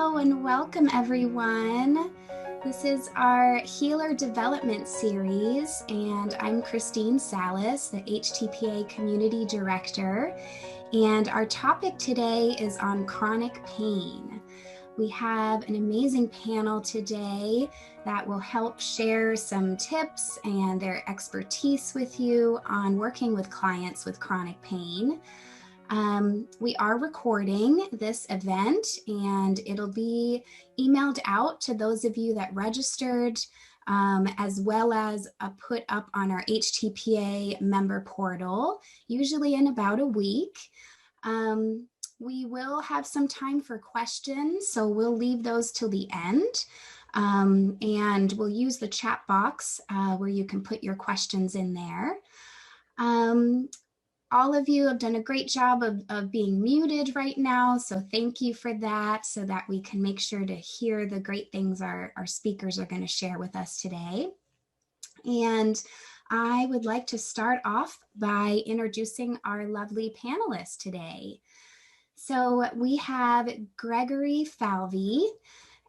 Hello and welcome everyone. This is our Healer Development Series and I'm Christine Salas, the HTPA Community Director, and our topic today is on chronic pain. We have an amazing panel today that will help share some tips and their expertise with you on working with clients with chronic pain. We are recording this event and it'll be emailed out to those of you that registered, as well as put up on our HTPA member portal, usually in about a week. We will have some time for questions, so we'll leave those till the end. And we'll use the chat box where you can put your questions in there. All of you have done a great job of being muted right now, so thank you for that, so that we can make sure to hear the great things our speakers are going to share with us today. And I would like to start off by introducing our lovely panelists today. So we have Gregory Falvey,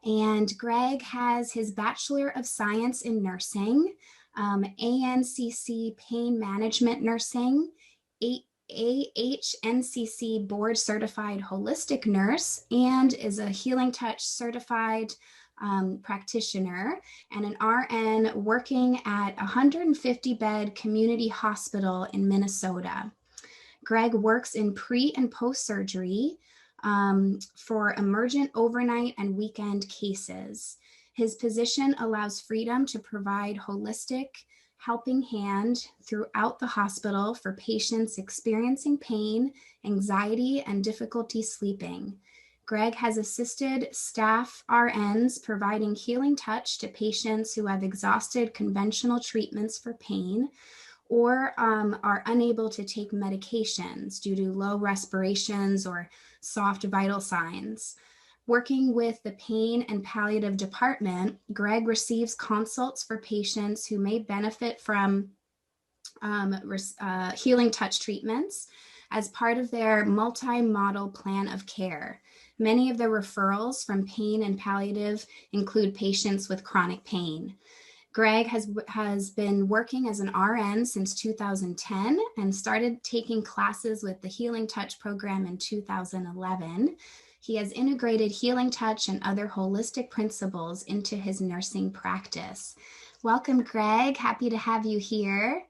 and Greg has his Bachelor of Science in Nursing, ANCC Pain Management Nursing, HNCC Board Certified Holistic Nurse, and is a Healing Touch Certified practitioner and an RN working at a 150-bed community hospital in Minnesota. Greg works in pre- and post-surgery for emergent overnight and weekend cases. His position allows freedom to provide holistic helping hand throughout the hospital for patients experiencing pain, anxiety, and difficulty sleeping. Greg has assisted staff RNs providing healing touch to patients who have exhausted conventional treatments for pain or are unable to take medications due to low respirations or soft vital signs. Working with the pain and palliative department, Greg receives consults for patients who may benefit from healing touch treatments as part of their multi-model plan of care. Many of the referrals from pain and palliative include patients with chronic pain. Greg has been working as an RN since 2010 and started taking classes with the Healing Touch program in 2011. He has integrated healing touch and other holistic principles into his nursing practice. Welcome, Greg. Happy to have you here.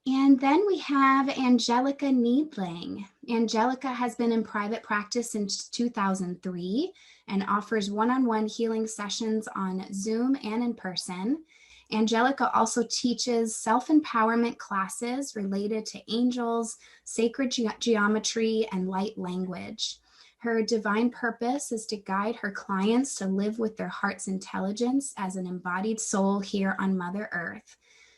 And then we have Angelika Neidling. Angelika has been in private practice since 2003 and offers one-on-one healing sessions on Zoom and in person. Angelika also teaches self-empowerment classes related to angels, sacred geometry, and light language. Her divine purpose is to guide her clients to live with their heart's intelligence as an embodied soul here on Mother Earth.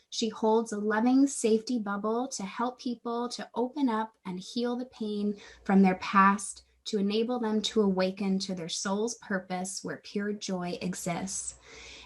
She holds a loving safety bubble to help people to open up and heal the pain from their past to enable them to awaken to their soul's purpose where pure joy exists.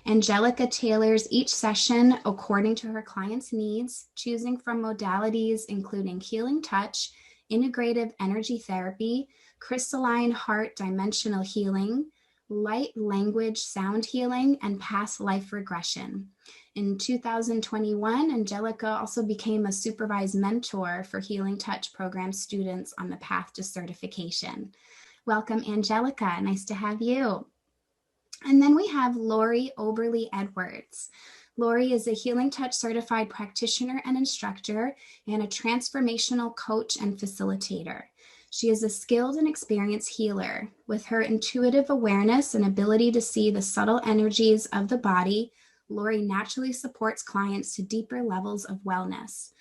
Angelika tailors each session according to her client's needs, choosing from modalities including healing touch, integrative energy therapy, crystalline heart dimensional healing, light language sound healing, and past life regression. In 2021, Angelika also became a supervised mentor for Healing Touch program students on the path to certification. Welcome, Angelika. Nice to have you. And then we have Loree Oberle-Edwards. Loree is a Healing Touch certified practitioner and instructor and a transformational coach and facilitator. She is a skilled and experienced healer. With her intuitive awareness and ability to see the subtle energies of the body, Loree naturally supports clients to deeper levels of wellness,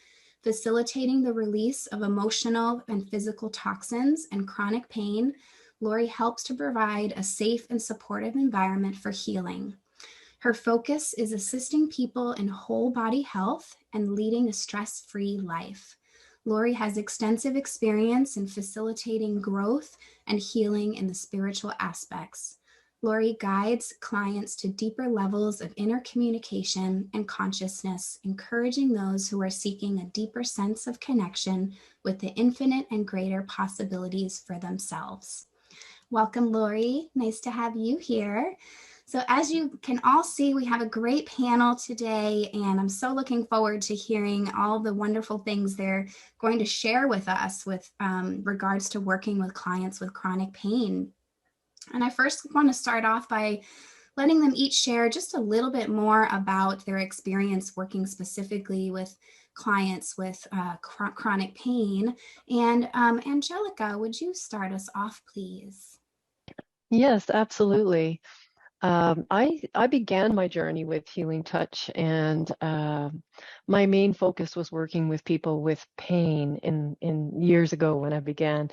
facilitating the release of emotional and physical toxins and chronic pain. Loree helps to provide a safe and supportive environment for healing. Her focus is assisting people in whole body health and leading a stress-free life. Loree has extensive experience in facilitating growth and healing in the spiritual aspects. Loree guides clients to deeper levels of inner communication and consciousness, encouraging those who are seeking a deeper sense of connection with the infinite and greater possibilities for themselves. Welcome, Loree. Nice to have you here. So as you can all see, we have a great panel today, and I'm so looking forward to hearing all the wonderful things they're going to share with us with regards to working with clients with chronic pain. And I first want to start off by letting them each share just a little bit more about their experience working specifically with clients with chronic pain. And Angelika, would you start us off, please? Yes, absolutely. I began my journey with Healing Touch, and my main focus was working with people with pain in years ago when I began.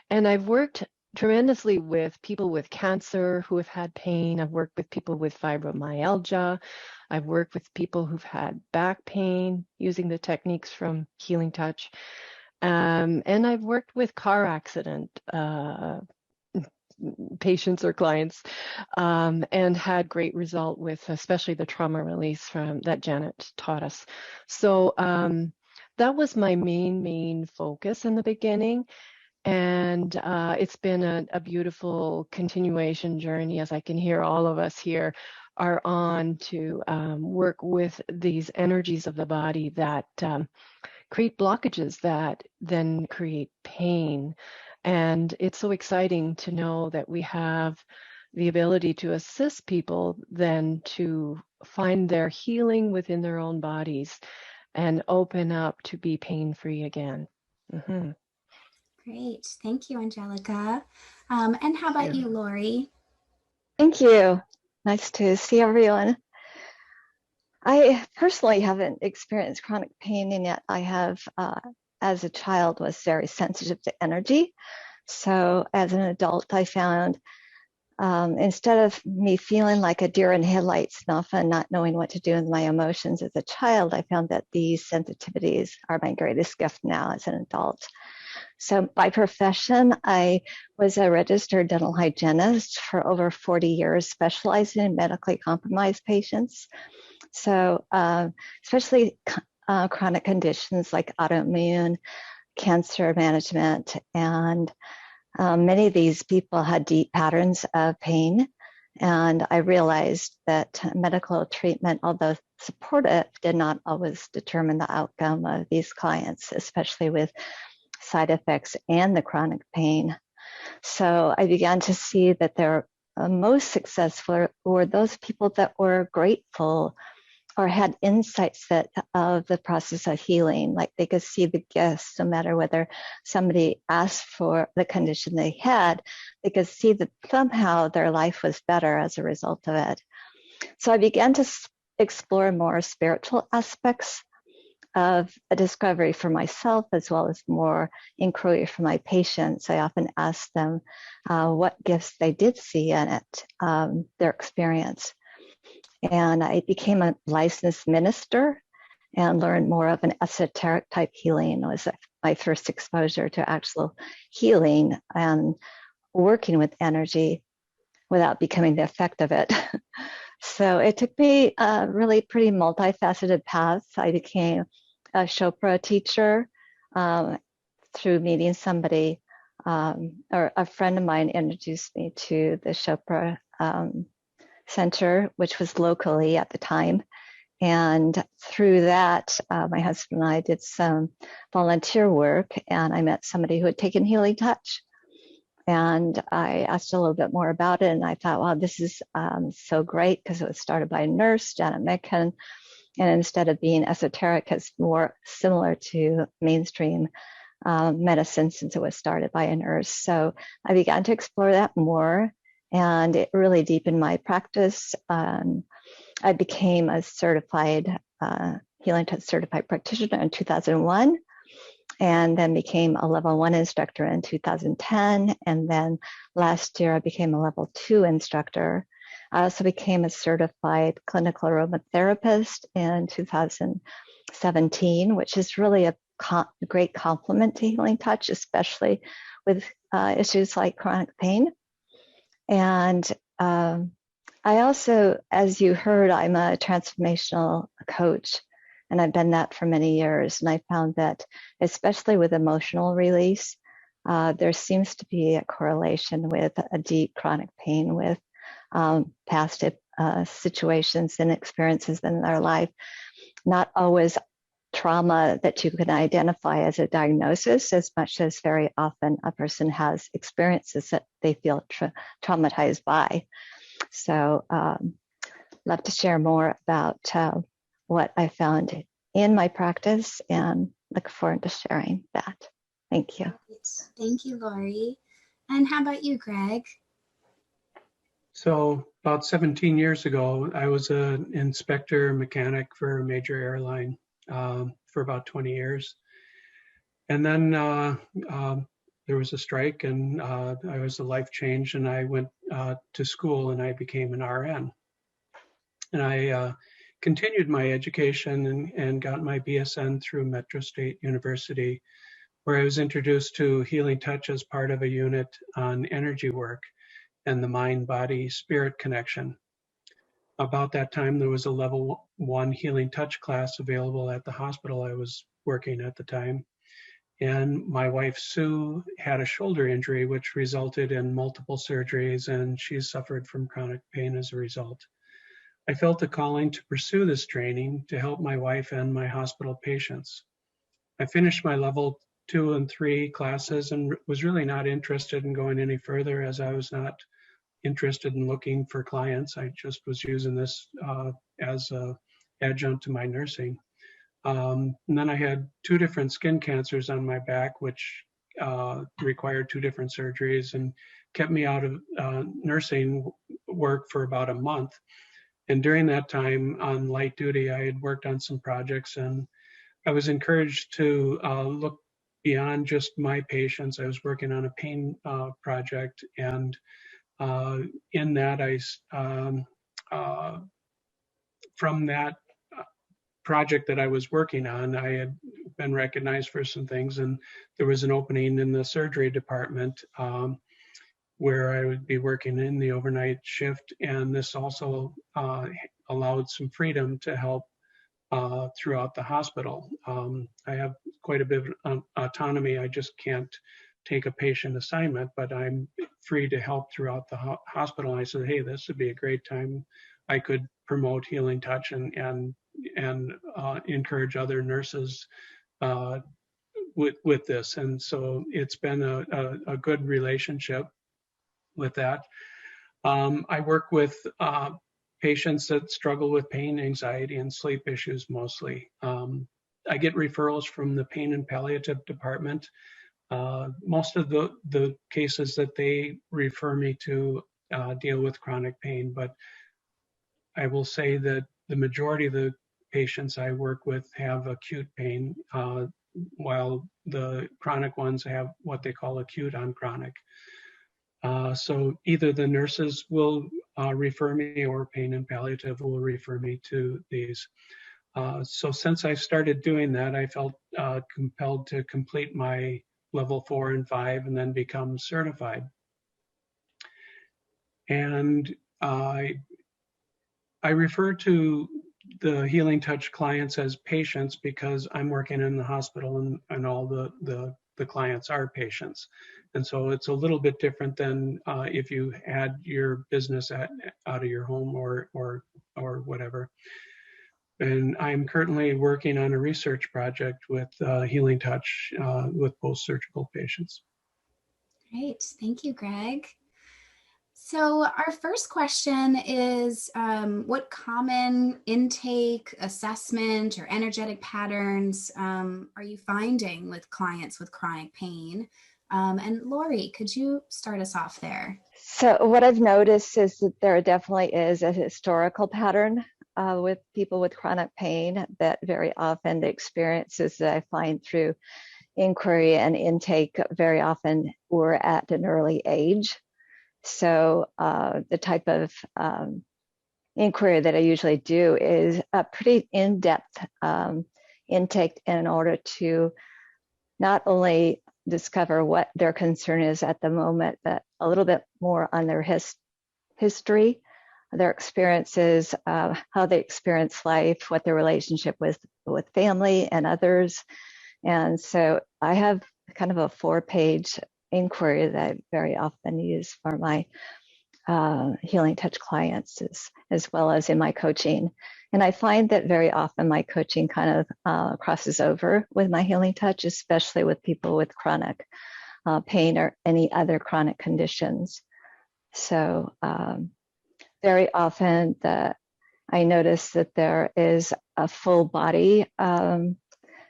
And I've worked tremendously with people with cancer who have had pain. I've worked with people with fibromyalgia. I've worked with people who've had back pain using the techniques from Healing Touch. And I've worked with car accident patients or clients, and had great result with especially the trauma release from that Janet taught us. So that was my main focus in the beginning. And it's been a beautiful continuation journey, as I can hear all of us here are on to work with these energies of the body that create blockages that then create pain. And it's so exciting to know that we have the ability to assist people then to find their healing within their own bodies and open up to be pain-free again. Mm-hmm. Great. Thank you, Angelika. And how about you, Loree? Thank you. Nice to see everyone. I personally haven't experienced chronic pain, and yet I have, as a child, was very sensitive to energy. So as an adult, I found instead of me feeling like a deer in headlights and often not knowing what to do with my emotions as a child, I found that these sensitivities are my greatest gift now as an adult. So by profession, I was a registered dental hygienist for over 40 years, specializing in medically compromised patients. So especially chronic conditions like autoimmune, cancer management, and many of these people had deep patterns of pain. And I realized that medical treatment, although supportive, did not always determine the outcome of these clients, especially with side effects and the chronic pain. So I began to see that they're most successful were those people that were grateful or had insights that of the process of healing, like they could see the gifts, no matter whether somebody asked for the condition they had, they could see that somehow their life was better as a result of it. So I began to explore more spiritual aspects of a discovery for myself, as well as more inquiry for my patients. I often ask them what gifts they did see in it, their experience. And I became a licensed minister and learned more of an esoteric type healing. It was my first exposure to actual healing and working with energy without becoming the effect of it. So it took me a really pretty multifaceted path. I became a Chopra teacher through meeting somebody, or a friend of mine introduced me to the Chopra Center, which was locally at the time. And through that, my husband and I did some volunteer work, and I met somebody who had taken Healing Touch. And I asked a little bit more about it, and I thought, wow, this is so great, because it was started by a nurse, Janet Metcalf, and instead of being esoteric, it's more similar to mainstream medicine, since it was started by a nurse. So I began to explore that more, and it really deepened my practice. I became a certified Healing Touch certified practitioner in 2001, and then became a level 1 instructor in 2010. And then last year I became a level 2 instructor. I also became a certified clinical aromatherapist in 2017, which is really a great complement to Healing Touch, especially with issues like chronic pain. And I also, as you heard, I'm a transformational coach, and I've been that for many years. And I found that, especially with emotional release, there seems to be a correlation with a deep chronic pain with past situations and experiences in their life. Not always trauma that you can identify as a diagnosis, as much as very often a person has experiences that they feel traumatized by. So love to share more about what I found in my practice and look forward to sharing that. Thank you. Thank you, Loree. And how about you, Greg? So about 17 years ago, I was an inspector mechanic for a major airline for about 20 years. And then there was a strike and I was a life change and I went to school and I became an RN. And I continued my education and got my BSN through Metro State University, where I was introduced to Healing Touch as part of a unit on energy work and the mind, body, spirit connection. About that time, there was a level 1 Healing Touch class available at the hospital I was working at the time. And my wife, Sue, had a shoulder injury, which resulted in multiple surgeries, and she suffered from chronic pain as a result. I felt a calling to pursue this training to help my wife and my hospital patients. I finished my level 2 and 3 classes and was really not interested in going any further, as I was not interested in looking for clients. I just was using this as an adjunct to my nursing. And then I had 2 different skin cancers on my back, which required 2 different surgeries and kept me out of nursing work for about a month. And during that time on light duty, I had worked on some projects and I was encouraged to look beyond just my patients. I was working on a pain project, and in that, from that project that I was working on, I had been recognized for some things, and there was an opening in the surgery department where I would be working in the overnight shift, and this also allowed some freedom to help throughout the hospital. I have quite a bit of autonomy. I just can't take a patient assignment, but I'm free to help throughout the hospital. I said, hey, this would be a great time. I could promote Healing Touch and encourage other nurses with this. And so it's been a good relationship with that. I work with patients that struggle with pain, anxiety, and sleep issues mostly. I get referrals from the pain and palliative department. Most of the cases that they refer me to deal with chronic pain, but I will say that the majority of the patients I work with have acute pain, while the chronic ones have what they call acute on chronic. So either the nurses will refer me or pain and palliative will refer me to these. So since I started doing that, I felt compelled to complete my level 4 and 5 and then become certified. And I refer to the Healing Touch clients as patients because I'm working in the hospital and all the clients are patients. And so it's a little bit different than if you had your business out of your home or whatever. And I'm currently working on a research project with Healing Touch with post-surgical patients. Great, thank you, Greg. So our first question is, what common intake, assessment, or energetic patterns are you finding with clients with chronic pain? And Loree, could you start us off there? So what I've noticed is that there definitely is a historical pattern with people with chronic pain that very often the experiences that I find through inquiry and intake very often were at an early age. So the type of inquiry that I usually do is a pretty in-depth intake in order to not only discover what their concern is at the moment, but a little bit more on their history, their experiences, how they experience life, what their relationship with family and others. And so I have kind of a 4-page inquiry that I very often use for my healing touch clients as well as in my coaching. And I find that very often my coaching kind of crosses over with my healing touch, especially with people with chronic pain or any other chronic conditions. So very often I notice that there is a full body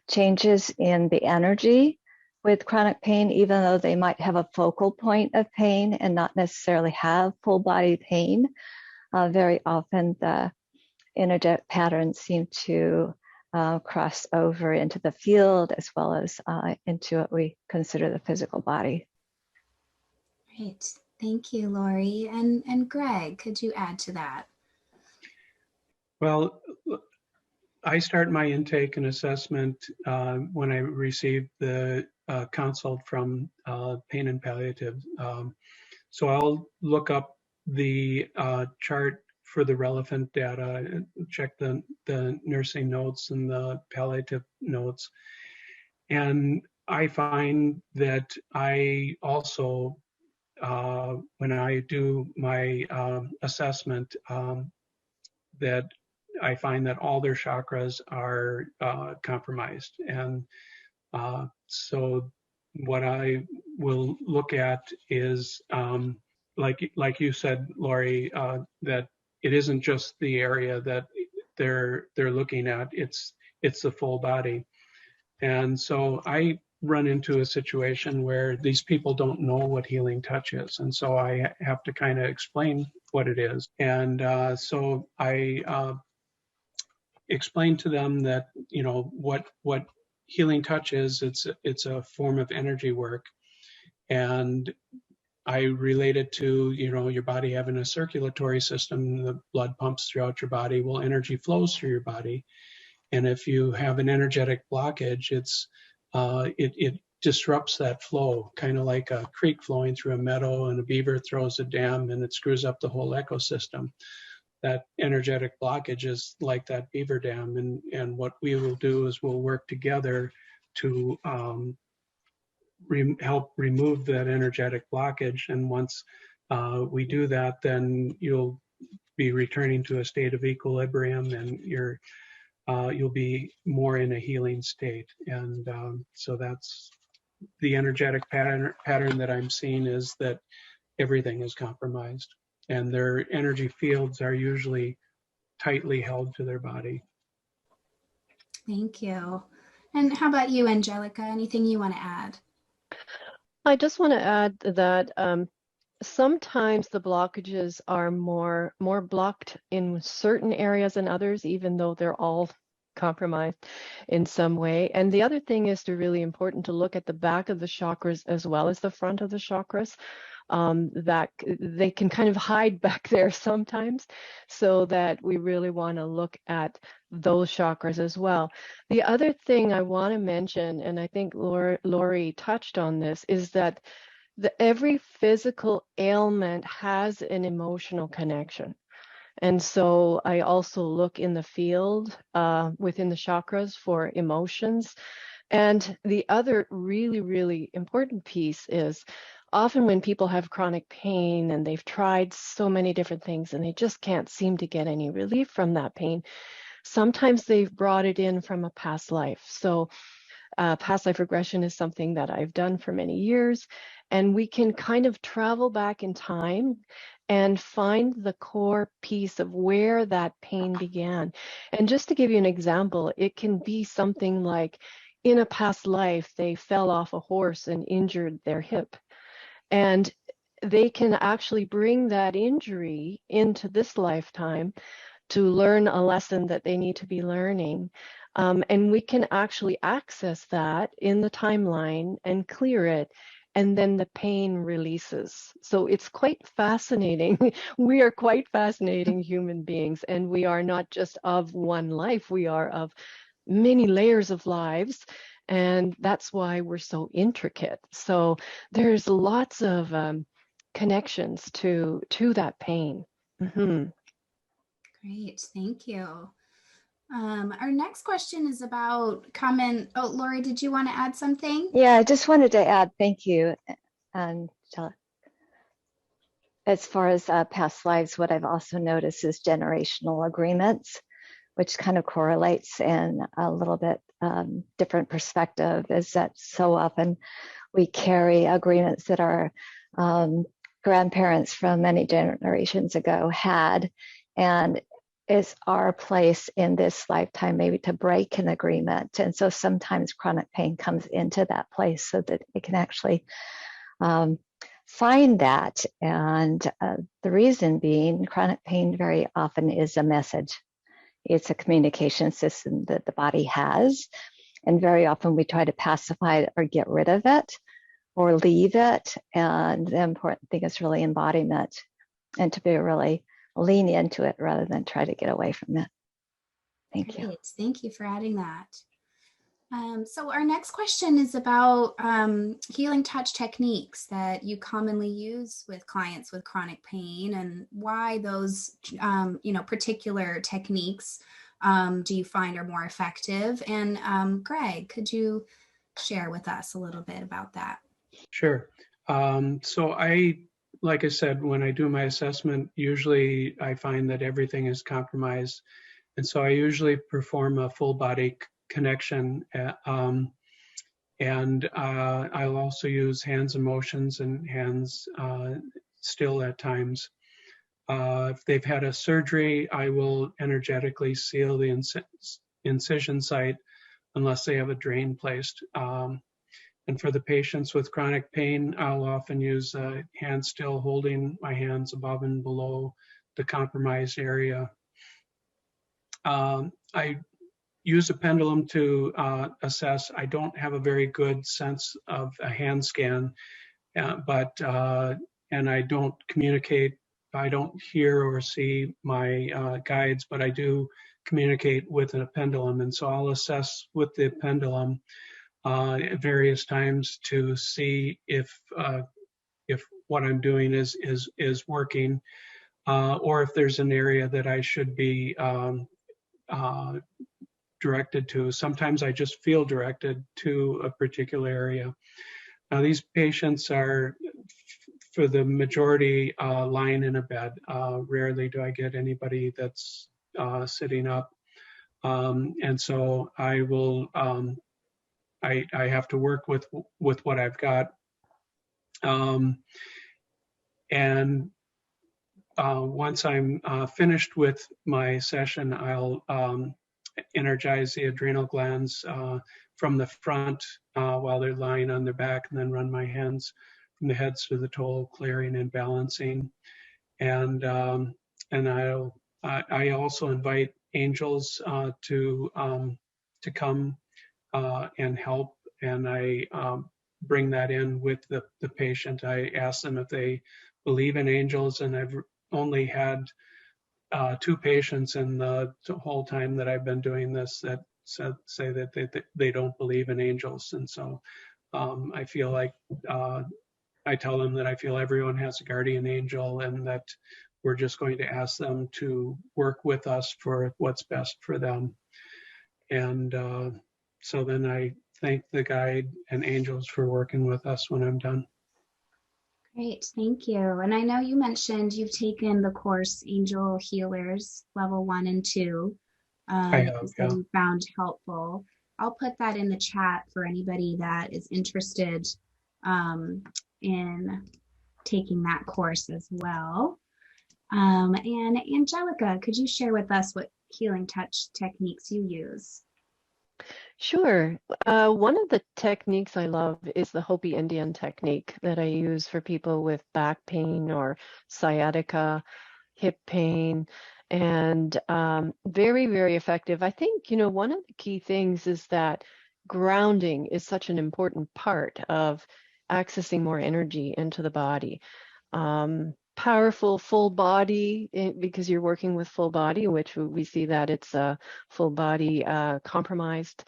changes in the energy with chronic pain, even though they might have a focal point of pain and not necessarily have full body pain. Very often the energetic patterns seem to cross over into the field as well as into what we consider the physical body. Great. Thank you, Loree. And Greg, could you add to that? Well, I start my intake and assessment when I receive the consult from Pain and Palliative. So I'll look up the chart for the relevant data, and check the nursing notes and the palliative notes. And I find that I also, when I do my assessment, that I find that all their chakras are compromised. And so what I will look at is, like you said, Loree, that it isn't just the area that they're looking at, it's the full body. And so I run into a situation where these people don't know what healing touch is. And so I have to kind of explain what it is. And so I explain to them that, you know, what healing touch is. It's a form of energy work. And I relate it to, you know, your body having a circulatory system, the blood pumps throughout your body, well, energy flows through your body. And if you have an energetic blockage, it disrupts that flow, kind of like a creek flowing through a meadow and a beaver throws a dam and it screws up the whole ecosystem. That energetic blockage is like that beaver dam. And what we will do is we'll work together to help remove that energetic blockage. And once we do that, then you'll be returning to a state of equilibrium, and you'll be more in a healing state. And so that's the energetic pattern that I'm seeing, is that everything is compromised, and their energy fields are usually tightly held to their body. Thank you. And how about you, Angelika? Anything you want to add? I just want to add that sometimes the blockages are more blocked in certain areas than others, even though they're all compromised in some way. And the other thing is really important to look at the back of the chakras as well as the front of the chakras. That they can kind of hide back there sometimes, so that we really want to look at those chakras as well. The other thing I want to mention, and I think Loree touched on this, is that every physical ailment has an emotional connection. And so I also look in the field within the chakras for emotions. And the other really, really important piece is, often when people have chronic pain and they've tried so many different things and they just can't seem to get any relief from that pain, sometimes they've brought it in from a past life. So past life regression is something that I've done for many years, and we can kind of travel back in time and find the core piece of where that pain began. And just to give you an example, it can be something like, in a past life, they fell off a horse and injured their hip. And they can actually bring that injury into this lifetime to learn a lesson that they need to be learning. And we can actually access that in the timeline and clear it, and then the pain releases. So it's quite fascinating. We are quite fascinating human beings, and we are not just of one life, we are of many layers of lives. And that's why we're so intricate. So there's lots of connections to that pain. Mm-hmm. Great, thank you. Our next question is about common. Oh, Loree, did you want to add something? Yeah, I just wanted to add thank you And as far as past lives, what I've also noticed is generational agreements, which kind of correlates in a little bit different perspective, is that so often we carry agreements that our grandparents from many generations ago had, and it's our place in this lifetime maybe to break an agreement. And so sometimes chronic pain comes into that place so that it can actually find that. And the reason being, chronic pain very often is a message. It's a communication system that the body has. And very often we try to pacify it or get rid of it or leave it. And the important thing is really embodiment, and to be really lean into it rather than try to get away from it. Thank you. Thank you for adding that. So our next question is about healing touch techniques that you commonly use with clients with chronic pain, and why those particular techniques do you find are more effective? And Greg, could you share with us a little bit about that? Sure. So like I said, when I do my assessment, usually I find that everything is compromised. And so I usually perform a full body connection. And I'll also use hands and motions and hands still at times. If they've had a surgery, I will energetically seal the incision site unless they have a drain placed. And for the patients with chronic pain, I'll often use a hand still, holding my hands above and below the compromised area. I use a pendulum to assess. I don't have a very good sense of a hand scan, and I don't communicate. I don't hear or see my guides, but I do communicate with a pendulum, and so I'll assess with the pendulum at various times to see if what I'm doing is working, or if there's an area that I should be directed to. Sometimes I just feel directed to a particular area. Now, these patients are, for the majority, lying in a bed. Rarely do I get anybody that's sitting up, and so I will. I have to work with what I've got, and once I'm finished with my session, I'll energize the adrenal glands from the front while they're lying on their back, and then run my hands from the heads to the toe, clearing and balancing. And I also invite angels to come and help, and I bring that in with the patient. I ask them if they believe in angels, and I've only had 2 patients in the whole time that I've been doing this that say that they don't believe in angels. And so I feel like I tell them that I feel everyone has a guardian angel, and that we're just going to ask them to work with us for what's best for them. And so then I thank the guide and angels for working with us when I'm done. Great, thank you. And I know you mentioned you've taken the course Angel Healers Level 1 and 2. I have, yeah. You found helpful. I'll put that in the chat for anybody that is interested in taking that course as well. And Angelika, could you share with us what healing touch techniques you use? Sure. One of the techniques I love is the Hopi Indian technique that I use for people with back pain or sciatica, hip pain, and very, very effective. I think, one of the key things is that grounding is such an important part of accessing more energy into the body. Powerful full body, because you're working with full body, which we see that it's a full body compromised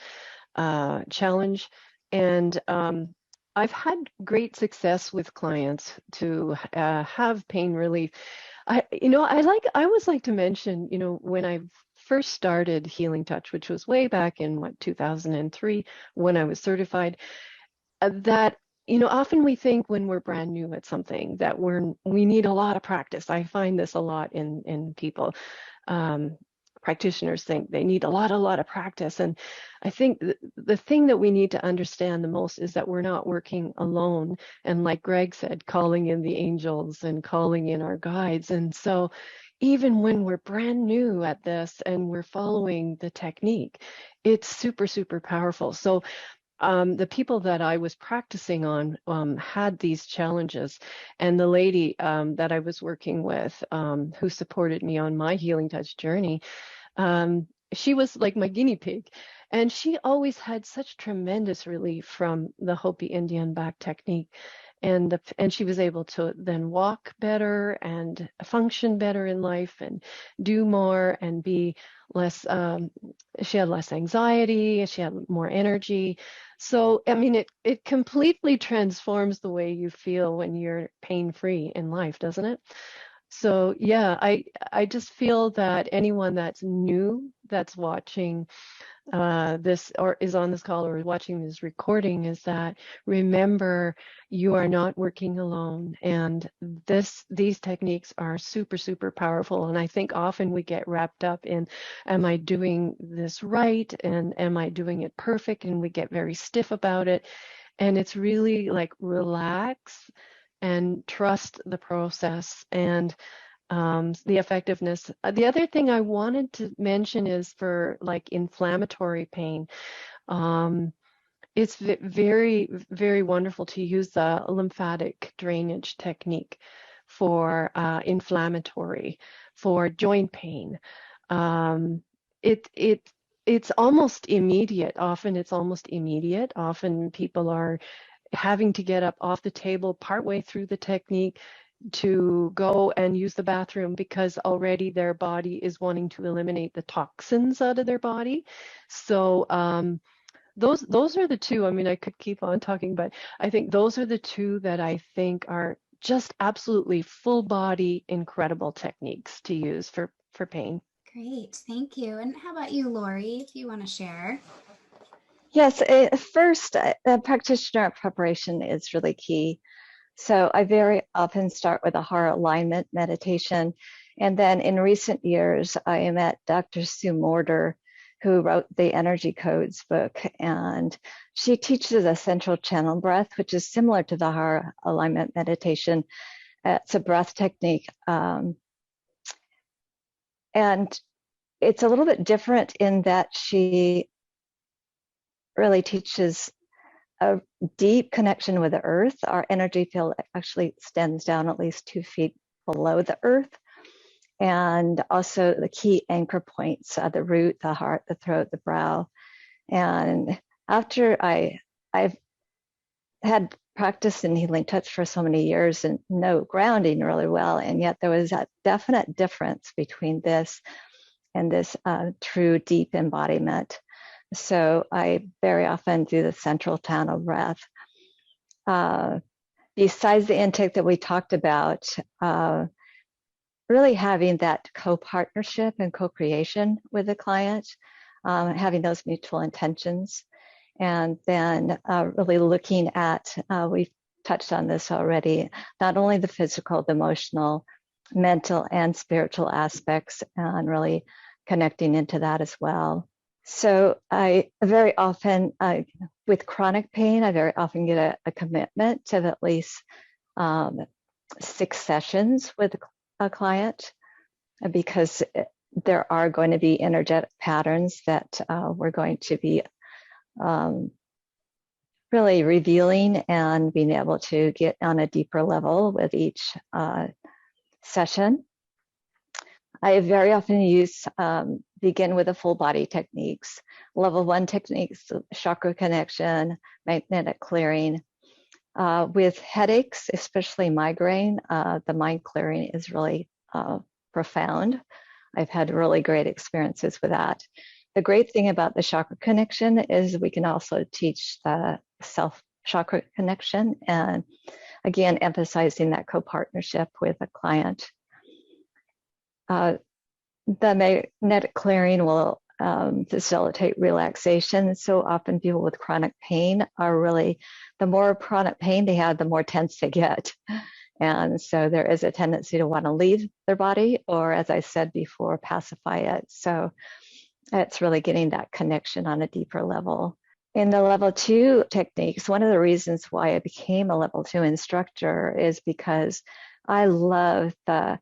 challenge. And I've had great success with clients to have pain relief. I always like to mention, when I first started Healing Touch, which was way back in 2003 when I was certified, that you know, often we think when we're brand new at something that we need a lot of practice. I find this a lot in people. Practitioners think they need a lot of practice. And I think the thing that we need to understand the most is that we're not working alone. And like Greg said, calling in the angels and calling in our guides. And so even when we're brand new at this and we're following the technique, it's super, super powerful. So the people that I was practicing on had these challenges. And the lady that I was working with, who supported me on my Healing Touch journey, she was like my guinea pig. And she always had such tremendous relief from the Hopi Indian back technique. And she was able to then walk better and function better in life and do more and be less, she had less anxiety, she had more energy. So, I mean, it completely transforms the way you feel when you're pain-free in life, doesn't it? So yeah, I just feel that anyone that's new, that's watching this or is on this call or watching this recording, is that remember you are not working alone, and these techniques are super, super powerful. And I think often we get wrapped up in, am I doing this right, and am I doing it perfect, and we get very stiff about it. And it's really like relax and trust the process and the effectiveness. The other thing I wanted to mention is for like inflammatory pain. It's very, very wonderful to use the lymphatic drainage technique for inflammatory, for joint pain. It's almost immediate. Often it's almost immediate. Often people are having to get up off the table partway through the technique to go and use the bathroom because already their body is wanting to eliminate the toxins out of their body. So those are the two. I mean, I could keep on talking, but I think those are the two that I think are just absolutely full body, incredible techniques to use for pain. Great, thank you. And how about you, Loree, if you want to share? Yes, first, practitioner preparation is really key. So I very often start with a heart alignment meditation. And then in recent years, I met Dr. Sue Morter, who wrote the Energy Codes book. And she teaches a central channel breath, which is similar to the heart alignment meditation. It's a breath technique. And it's a little bit different in that she really teaches a deep connection with the earth. Our energy field actually extends down at least 2 feet below the earth. And also the key anchor points, the root, the heart, the throat, the brow. And after I've had practice in Healing Touch for so many years and know grounding really well, and yet there was a definite difference between this and this true deep embodiment. So I very often do the central channel breath. Besides the intake that we talked about, really having that co-partnership and co-creation with the client, having those mutual intentions, and then really looking at, we've touched on this already, not only the physical, the emotional, mental, and spiritual aspects, and really connecting into that as well. So I very often, with chronic pain, I very often get a commitment to at least 6 sessions with a client, because there are going to be energetic patterns that we're going to be really revealing and being able to get on a deeper level with each session. I very often begin with the full body techniques. Level 1 techniques, chakra connection, magnetic clearing. With headaches, especially migraine, the mind clearing is really profound. I've had really great experiences with that. The great thing about the chakra connection is we can also teach the self chakra connection, and again, emphasizing that co-partnership with a client. The magnetic clearing will facilitate relaxation. So often people with chronic pain are really, the more chronic pain they have, the more tense they get. And so there is a tendency to want to leave their body, or as I said before, pacify it. So it's really getting that connection on a deeper level. In the level 2 techniques, one of the reasons why I became a level 2 instructor is because I love the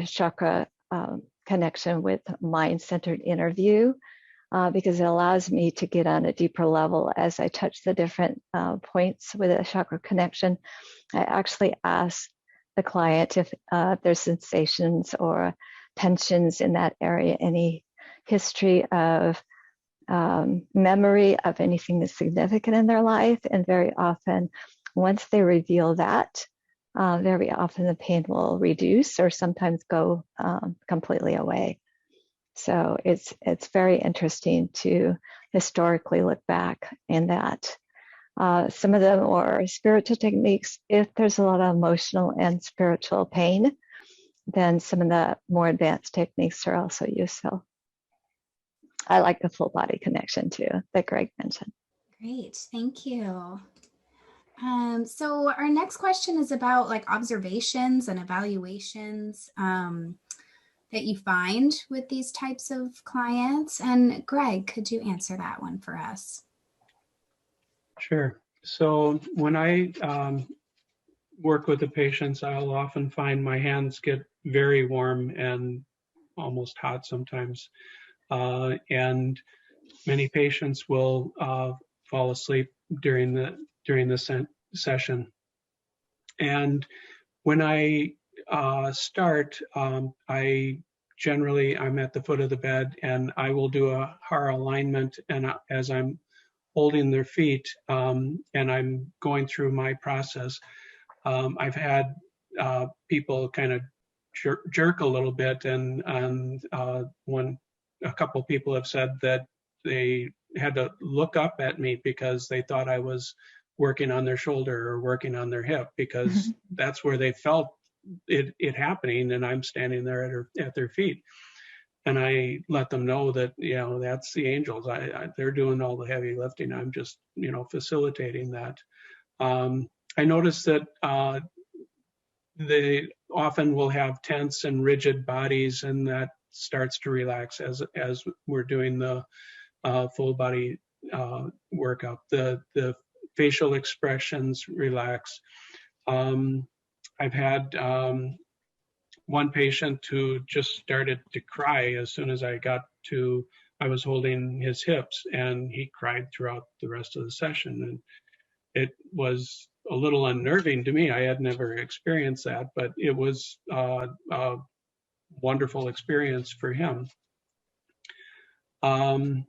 chakra connection with mind-centered interview, because it allows me to get on a deeper level as I touch the different points with a chakra connection. I actually ask the client if there's sensations or tensions in that area, any history of memory of anything that's significant in their life. And very often, once they reveal that, very often the pain will reduce or sometimes go completely away. So it's very interesting to historically look back in that. Some of the more spiritual techniques, if there's a lot of emotional and spiritual pain, then some of the more advanced techniques are also useful. I like the full body connection too, that Greg mentioned. Great, thank you. So our next question is about like observations and evaluations that you find with these types of clients. And Greg, could you answer that one for us? Sure. So when I work with the patients, I'll often find my hands get very warm and almost hot sometimes. And many patients will fall asleep during the session. And when I start, I'm at the foot of the bed, and I will do a HAR alignment, and as I'm holding their feet and I'm going through my process, I've had people kind of jerk a little bit, and when a couple people have said that they had to look up at me because they thought I was working on their shoulder or working on their hip, because that's where they felt it happening, and I'm standing there at their feet. And I let them know that, that's the angels. They're doing all the heavy lifting. I'm just, facilitating that. I noticed that they often will have tense and rigid bodies, and that starts to relax as we're doing the full body workup. The facial expressions relax. I've had one patient who just started to cry as soon as I was holding his hips, and he cried throughout the rest of the session. And it was a little unnerving to me. I had never experienced that, but it was a wonderful experience for him. I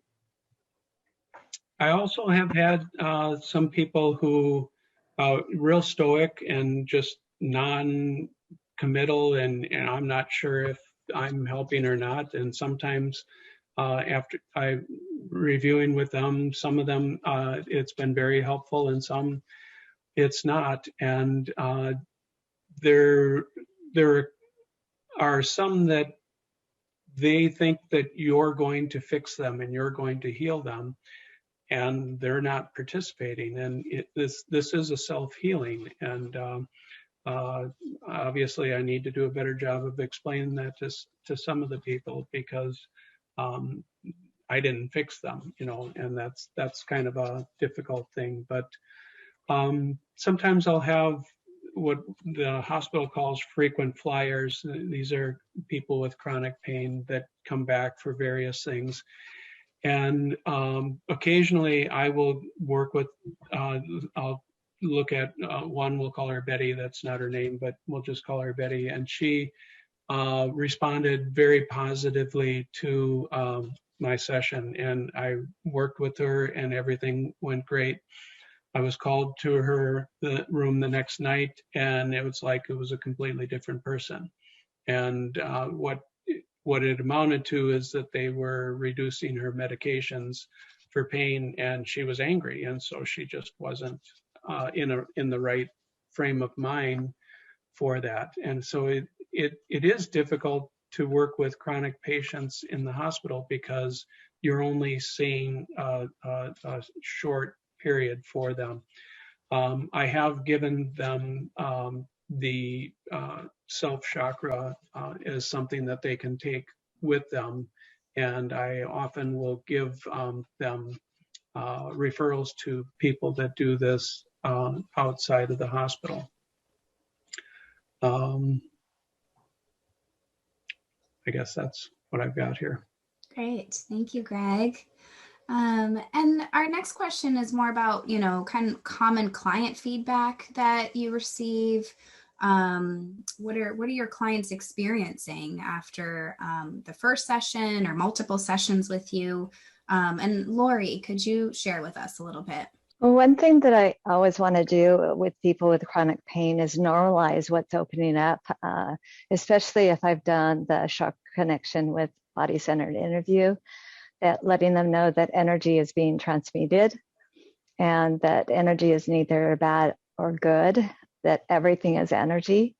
also have had some people who real stoic and just non-committal, and I'm not sure if I'm helping or not. And sometimes after I reviewing with them, some of them it's been very helpful, and some it's not. And there are some that they think that you're going to fix them and you're going to heal them, and they're not participating. And this is a self-healing, and obviously I need to do a better job of explaining that to some of the people, because I didn't fix them, and that's kind of a difficult thing. But sometimes I'll have what the hospital calls frequent flyers. These are people with chronic pain that come back for various things. And occasionally I will work with, I'll look at one, we'll call her Betty, that's not her name, but we'll just call her Betty. And she responded very positively to my session, and I worked with her and everything went great. I was called to the room the next night, and it was like it was a completely different person. And what it amounted to is that they were reducing her medications for pain, and she was angry, and so she just wasn't in the right frame of mind for that. And so it is difficult to work with chronic patients in the hospital, because you're only seeing a short period for them. I have given them the self chakra as something that they can take with them, and I often will give them referrals to people that do this outside of the hospital. I guess that's what I've got here. Great, thank you, Greg. And our next question is more about, kind of common client feedback that you receive. What are your clients experiencing after the first session or multiple sessions with you? And Loree, could you share with us a little bit? Well, one thing that I always want to do with people with chronic pain is normalize what's opening up, especially if I've done the chakra connection with body-centered interview, that letting them know that energy is being transmuted and that energy is neither bad or good, that everything is energy,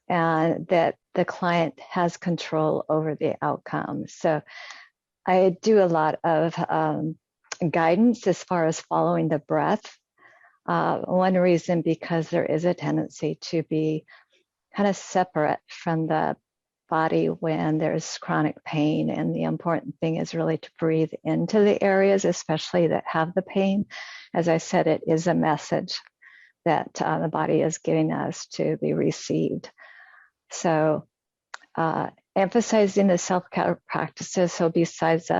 and that the client has control over the outcome. So I do a lot of guidance as far as following the breath. One reason, because there is a tendency to be kind of separate from the body when there's chronic pain, and the important thing is really to breathe into the areas, especially that have the pain. As I said, it is a message that the body is giving us to be received. So emphasizing the self-care practices. So besides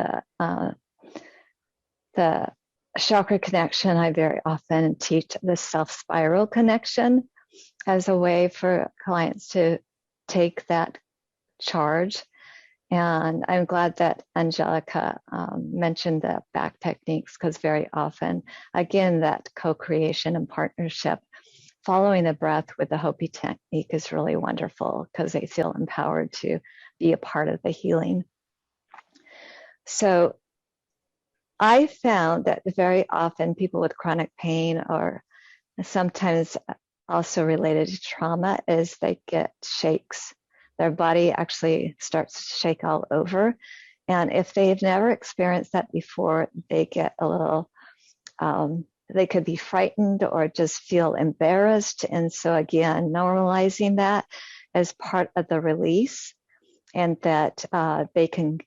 the chakra connection, I very often teach the self-spiral connection as a way for clients to take that charge. And I'm glad that Angelika mentioned the back techniques, because very often, again, that co-creation and partnership, following the breath with the Hopi technique is really wonderful, because they feel empowered to be a part of the healing. So I found that very often people with chronic pain, or sometimes also related to trauma, is they get shakes. Their body actually starts to shake all over. And if they've never experienced that before, they get a little, they could be frightened or just feel embarrassed. And so again, normalizing that as part of the release, and that they can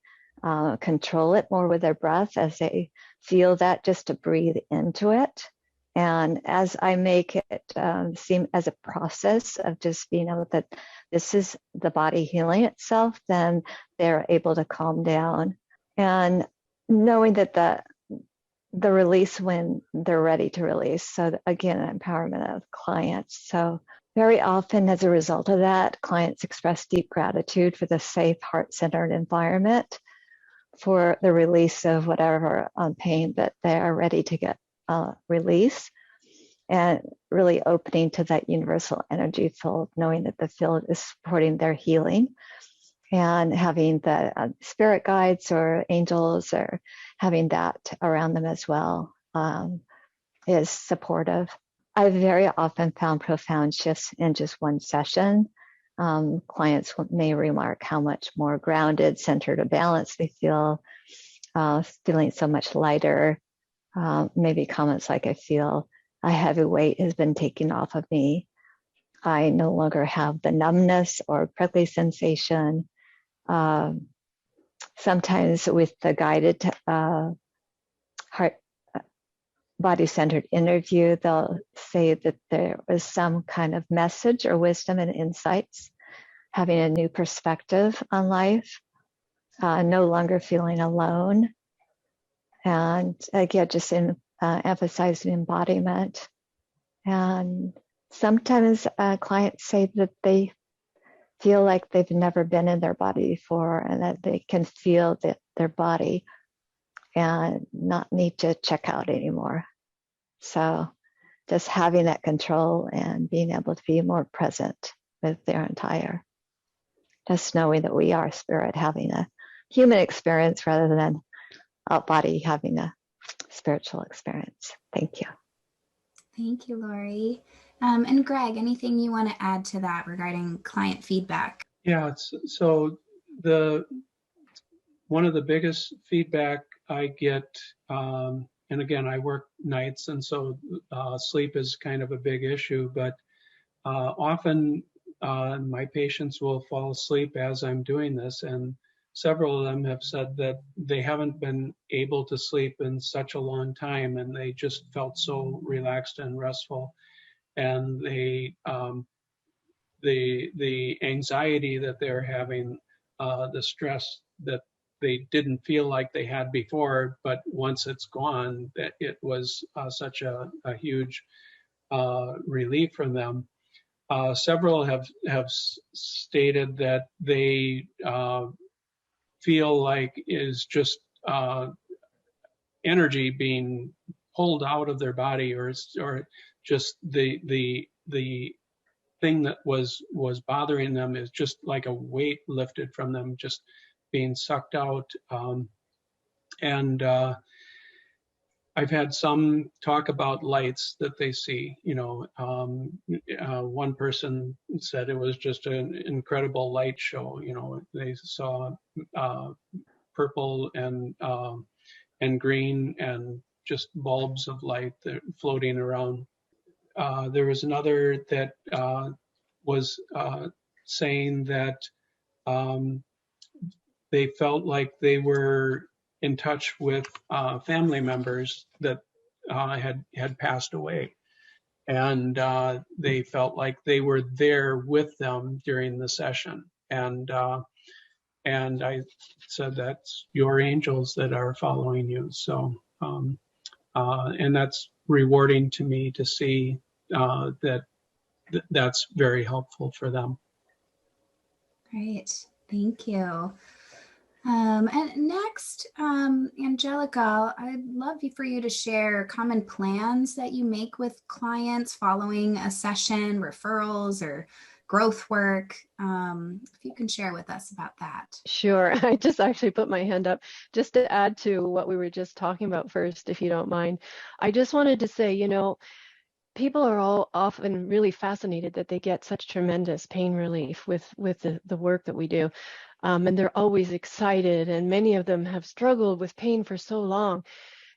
control it more with their breath as they feel that, just to breathe into it. And as I make it seem as a process of just being able that this is the body healing itself, then they're able to calm down, and knowing that the release when they're ready to release. So again, empowerment of clients. So very often as a result of that, clients express deep gratitude for the safe, heart-centered environment, for the release of whatever pain that they are ready to get release, and really opening to that universal energy field, knowing that the field is supporting their healing, and having the spirit guides or angels, or having that around them as well, is supportive. I very often found profound shifts in just one session. Clients may remark how much more grounded, centered, or balanced they feel, feeling so much lighter. Maybe comments like, I feel a heavy weight has been taken off of me. I no longer have the numbness or prickly sensation. Sometimes with the guided heart body-centered interview, they'll say that there was some kind of message or wisdom and insights, having a new perspective on life, no longer feeling alone. And again, just emphasizing embodiment. And sometimes clients say that they feel like they've never been in their body before, and that they can feel their body and not need to check out anymore. So just having that control and being able to be more present with their entire, just knowing that we are spirit having a human experience rather than out body having a spiritual experience. Thank you. Thank you, Loree. And Greg, anything you want to add to that regarding client feedback? Yeah, so one of the biggest feedback I get, and again, I work nights, and so sleep is kind of a big issue, but often my patients will fall asleep as I'm doing this, and several of them have said that they haven't been able to sleep in such a long time, and they just felt so relaxed and restful. And the anxiety that they're having, the stress that they didn't feel like they had before, but once it's gone, that it was such a huge relief from them. Several have stated that they feel like is just energy being pulled out of their body, or just the thing that was bothering them is just like a weight lifted from them, just being sucked out. And I've had some talk about lights that they see. One person said it was just an incredible light show. They saw purple and green and just bulbs of light that floating around. There was another that was saying that they felt like they were in touch with family members that had passed away, and they felt like they were there with them during the session. And I said, that's your angels that are following you. So and that's rewarding to me to see that's very helpful for them. Great, thank you. And next, Angelika, I'd love for you to share common plans that you make with clients following a session, referrals, or growth work. If you can share with us about that. Sure. I just actually put my hand up just to add to what we were just talking about first, if you don't mind. I just wanted to say, people are all often really fascinated that they get such tremendous pain relief with the work that we do. And they're always excited, and many of them have struggled with pain for so long.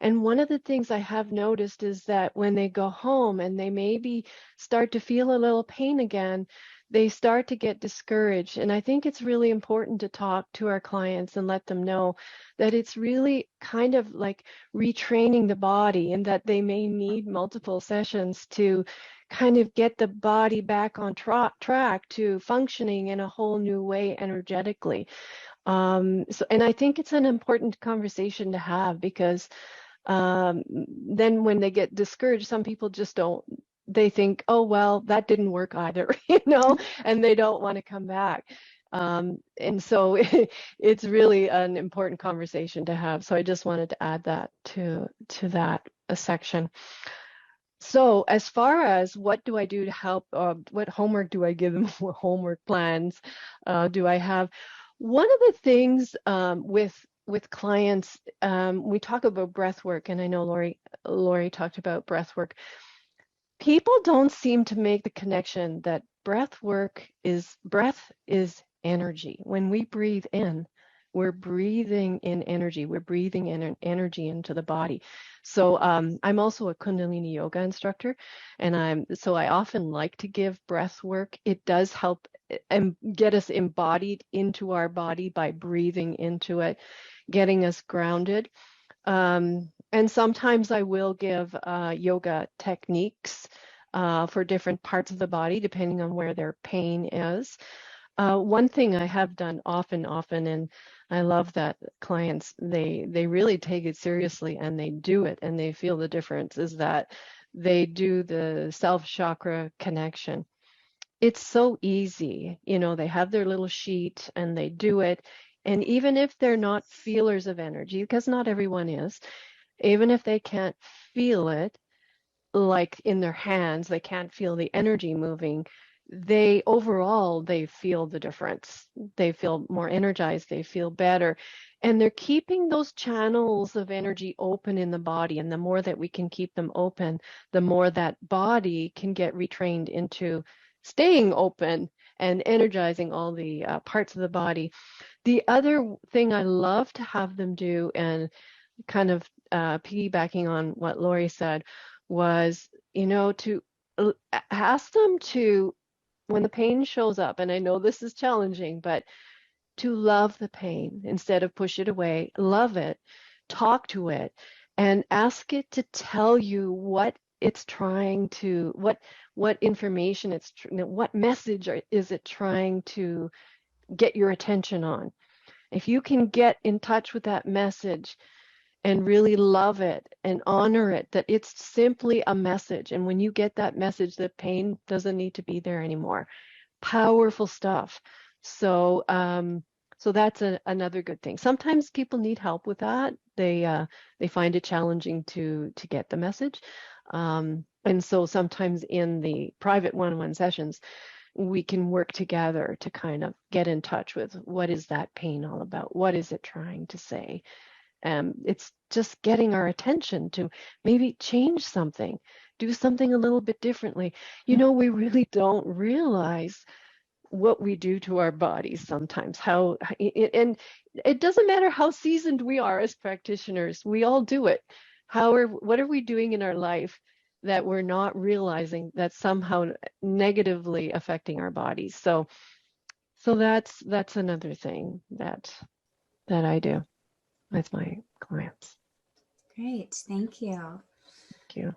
And one of the things I have noticed is that when they go home and they maybe start to feel a little pain again, they start to get discouraged. And I think it's really important to talk to our clients and let them know that it's really kind of like retraining the body, and that they may need multiple sessions to kind of get the body back on track to functioning in a whole new way energetically. And I think it's an important conversation to have, because then when they get discouraged, some people just don't, they think, oh, well, that didn't work either, and they don't want to come back. And so it's really an important conversation to have. So I just wanted to add that to that section. So as far as what do I do to help, what homework do I give them, what homework plans do I have? One of the things with clients, we talk about breath work, and I know Loree talked about breath work. People don't seem to make the connection that breath is energy. When we breathe in, we're breathing in energy. We're breathing in energy into the body. So I'm also a Kundalini yoga instructor, and so I often like to give breath work. It does help and get us embodied into our body by breathing into it, getting us grounded. And sometimes I will give yoga techniques for different parts of the body, depending on where their pain is. One thing I have done often, and I love that clients, they really take it seriously and they do it and they feel the difference, is that they do the self-chakra connection. It's so easy. They have their little sheet and they do it. And even if they're not feelers of energy, because not everyone is, even if they can't feel it, like in their hands, they can't feel the energy moving, they feel the difference. They feel more energized, they feel better. And they're keeping those channels of energy open in the body. And the more that we can keep them open, the more that body can get retrained into staying open and energizing all the parts of the body. The other thing I love to have them do, and kind of piggybacking on what Loree said was, to ask them to, when the pain shows up, and I know this is challenging, but to love the pain instead of push it away, love it, talk to it, and ask it to tell you what it's trying to, what information what message is it trying to get your attention on. If you can get in touch with that message and really love it and honor it, that it's simply a message. And when you get that message, the pain doesn't need to be there anymore. Powerful stuff. So, so that's another good thing. Sometimes people need help with that. They find it challenging to get the message. And so sometimes in the private one-on-one sessions, we can work together to kind of get in touch with what is that pain all about? What is it trying to say? It's just getting our attention to maybe change something, do something a little bit differently. We really don't realize what we do to our bodies sometimes, and it doesn't matter how seasoned we are as practitioners, we all do it. What are we doing in our life that we're not realizing that's somehow negatively affecting our bodies? So that's another thing that I do with my clients. Great, thank you. Thank you.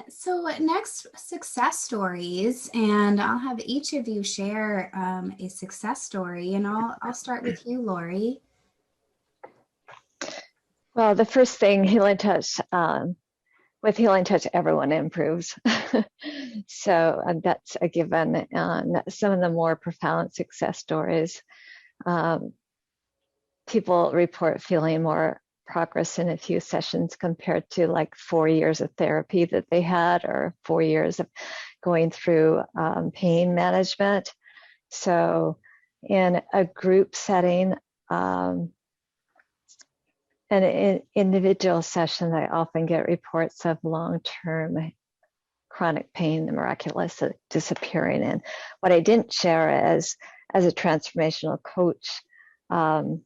So next, success stories, and I'll have each of you share a success story, and I'll start with you, Loree. Well, the first thing, Healing Touch. With Healing Touch, everyone improves. So that's a given. And some of the more profound success stories, people report feeling more progress in a few sessions compared to like 4 years of therapy that they had, or 4 years of going through pain management. So in a group setting, and in individual sessions, I often get reports of long-term chronic pain miraculous disappearing. And what I didn't share as a transformational coach, I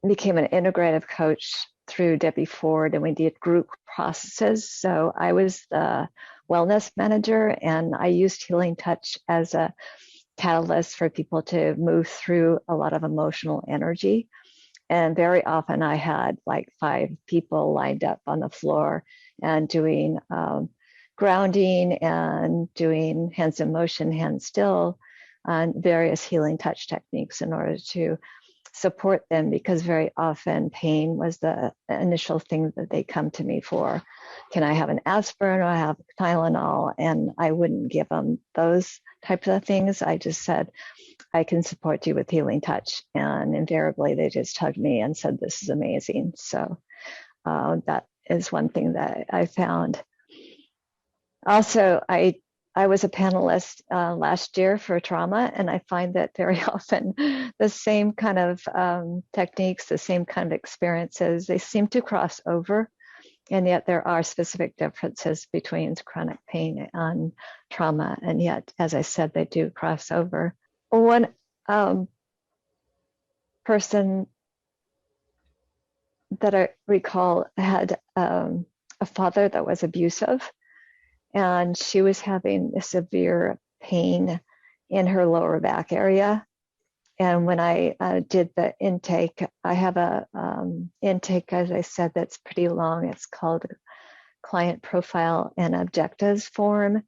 became an integrative coach through Debbie Ford, and we did group processes. So I was the wellness manager, and I used Healing Touch as a catalyst for people to move through a lot of emotional energy. And very often I had like 5 people lined up on the floor and doing grounding and doing hands in motion, hands still, and various healing touch techniques in order to support them, because very often pain was the initial thing that they come to me for. Can I have an aspirin, or I have Tylenol? And I wouldn't give them those types of things. I just said, I can support you with Healing Touch. And invariably they just hugged me and said, this is amazing. So that is one thing that I found. Also, I was a panelist last year for trauma, and I find that very often the same kind of techniques, the same kind of experiences, they seem to cross over. And yet there are specific differences between chronic pain and trauma. And yet, as I said, they do cross over. One person that I recall had a father that was abusive, and she was having a severe pain in her lower back area. And when I did the intake, I have a intake, as I said, that's pretty long. It's called Client Profile and Objectives Form.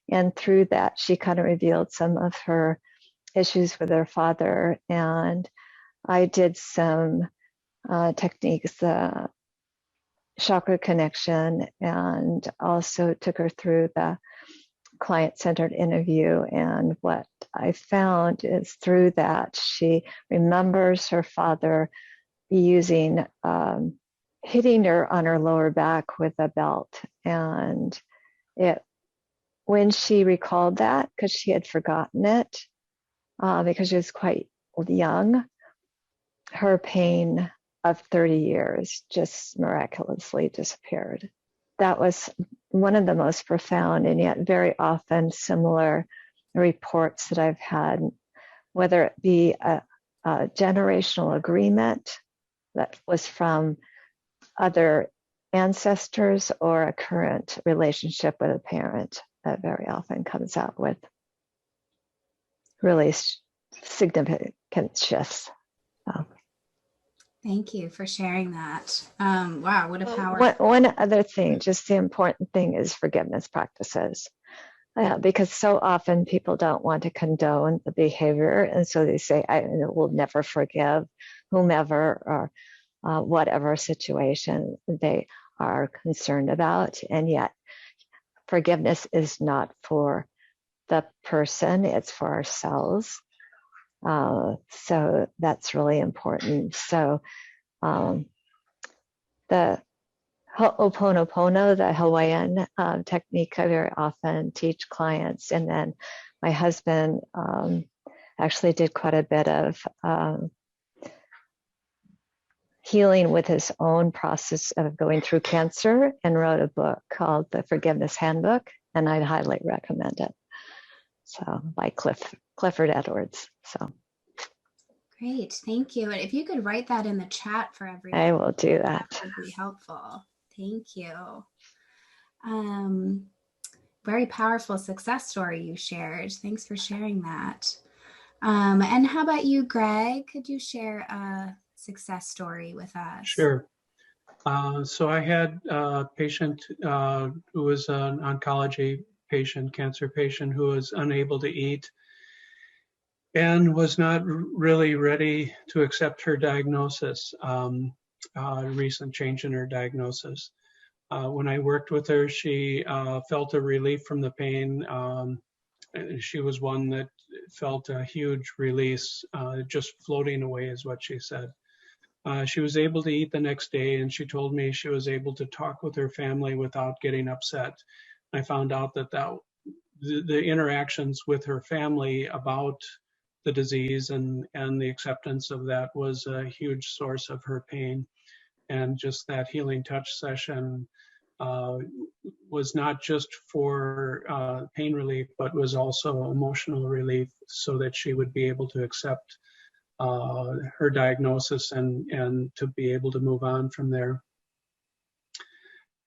And through that, she kind of revealed some of her issues with her father. And I did some techniques, chakra connection, and also took her through the client-centered interview. And what I found is through that, she remembers her father using, hitting her on her lower back with a belt. And when she recalled that, because she had forgotten it, because she was quite young, her pain of 30 years just miraculously disappeared. That was one of the most profound and yet very often similar reports that I've had, whether it be a generational agreement that was from other ancestors or a current relationship with a parent that very often comes out with really significant shifts. Thank you for sharing that. Wow, what a power. One other thing, just the important thing is forgiveness practices. Because so often people don't want to condone the behavior, and so they say, I will never forgive whomever or whatever situation they are concerned about. And yet forgiveness is not for the person, it's for ourselves. So that's really important. So the Ho'oponopono, the Hawaiian technique, I very often teach clients. And then my husband actually did quite a bit of healing with his own process of going through cancer and wrote a book called The Forgiveness Handbook. And I'd highly recommend it. So by Clifford Edwards. So great, thank you. And if you could write that in the chat for everyone, I will do that. That would be helpful. Thank you. Very powerful success story you shared. Thanks for sharing that. And how about you, Greg? Could you share a success story with us? Sure. So I had a patient who was an oncology patient, cancer patient, who was unable to eat and was not really ready to accept her diagnosis, recent change in her diagnosis. When I worked with her, she felt a relief from the pain. She was one that felt a huge release, just floating away is what she said. She was able to eat the next day, and she told me she was able to talk with her family without getting upset. I found out that the interactions with her family about the disease and the acceptance of that was a huge source of her pain. And just that healing touch session was not just for pain relief, but was also emotional relief so that she would be able to accept her diagnosis and to be able to move on from there.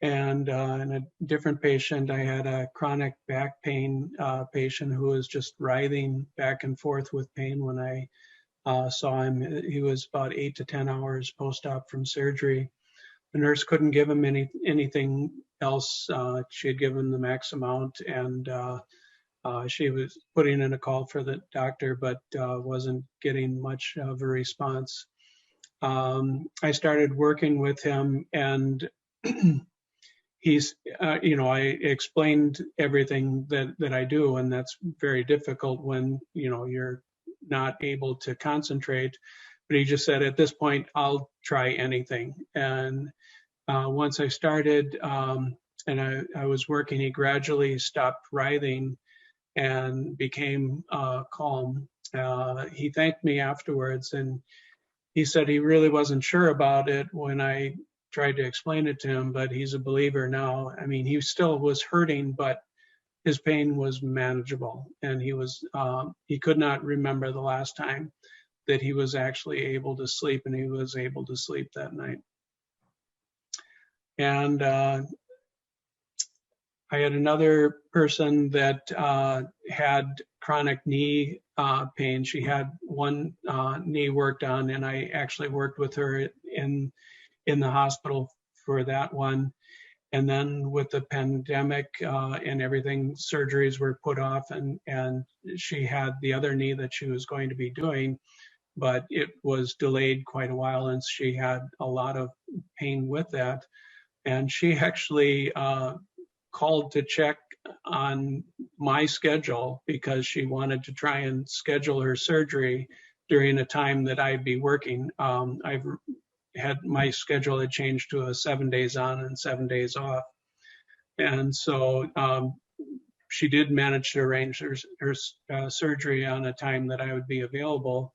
And in a different patient, I had a chronic back pain patient who was just writhing back and forth with pain when I saw him. He was about 8 to 10 hours post-op from surgery. The nurse couldn't give him anything else. She had given the max amount, and she was putting in a call for the doctor, but wasn't getting much of a response. I started working with him, and he's, I explained everything that I do, and that's very difficult when, you're not able to concentrate. But he just said, at this point, I'll try anything. And once I started and I was working, he gradually stopped writhing and became calm. He thanked me afterwards, and he said he really wasn't sure about it when I tried to explain it to him, but he's a believer now. I mean, he still was hurting, but his pain was manageable, and he could not remember the last time that he was actually able to sleep, and he was able to sleep that night. And I had another person that had chronic knee pain. She had one knee worked on, and I actually worked with her in the hospital for that one. And then with the pandemic and everything, surgeries were put off, and she had the other knee that she was going to be doing, but it was delayed quite a while, and she had a lot of pain with that. And she actually called to check on my schedule because she wanted to try and schedule her surgery during a time that I'd be working. I've had my schedule had changed to a 7 days on and 7 days off. And so she did manage to arrange her surgery on a time that I would be available.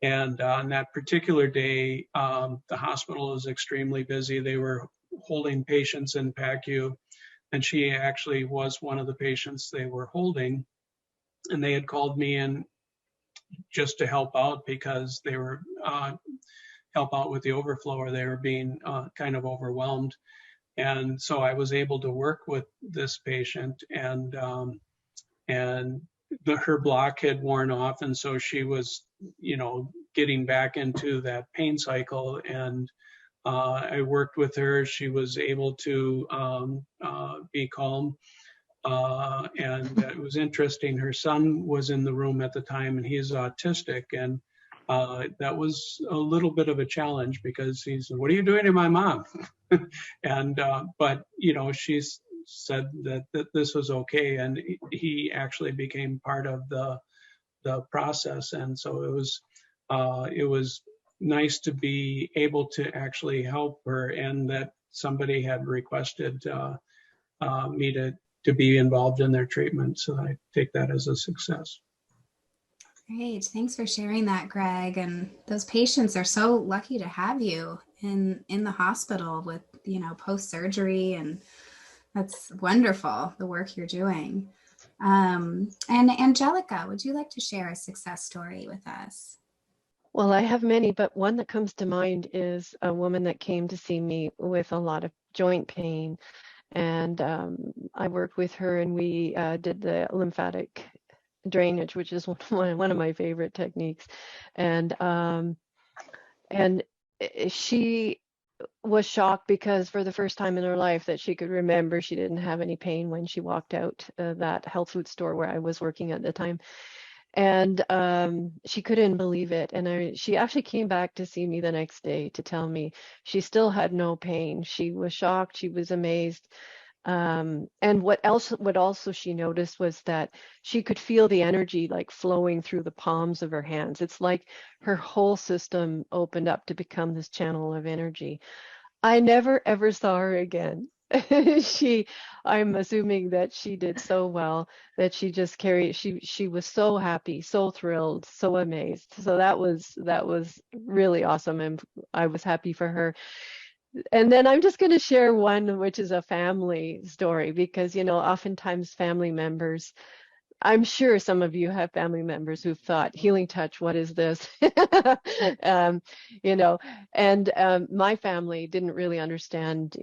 And on that particular day, the hospital was extremely busy. They were holding patients in PACU, and she actually was one of the patients they were holding. And they had called me in just to help out because they were help out with the overflow, or they were being kind of overwhelmed. And so I was able to work with this patient, and her block had worn off, and so she was, getting back into that pain cycle. And I worked with her. She was able to be calm. And it was interesting. Her son was in the room at the time, and he's autistic. And that was a little bit of a challenge, because he said, "What are you doing to my mom?" And but she said that this was okay, and he actually became part of the process. And so it was nice to be able to actually help her, and that somebody had requested me to be involved in their treatment. So I take that as a success. Great. Thanks for sharing that, Greg. And those patients are so lucky to have you in the hospital with, post-surgery, and that's wonderful, the work you're doing. And Angelika, would you like to share a success story with us? Well, I have many, but one that comes to mind is a woman that came to see me with a lot of joint pain. And I worked with her, and we did the lymphatic drainage, which is one of my favorite techniques. And she was shocked, because for the first time in her life that she could remember, she didn't have any pain when she walked out that health food store where I was working at the time. And she couldn't believe it. And she actually came back to see me the next day to tell me she still had no pain. She was shocked. She was amazed. And what also she noticed was that she could feel the energy like flowing through the palms of her hands. It's like her whole system opened up to become this channel of energy. I never ever saw her again. I'm assuming that she did so well that she just carried, she was so happy, so thrilled, so amazed. So that was really awesome, and I was happy for her. And then I'm just going to share one, which is a family story, because oftentimes family members, I'm sure some of you have family members who've thought, healing touch, what is this? And my family didn't really understand,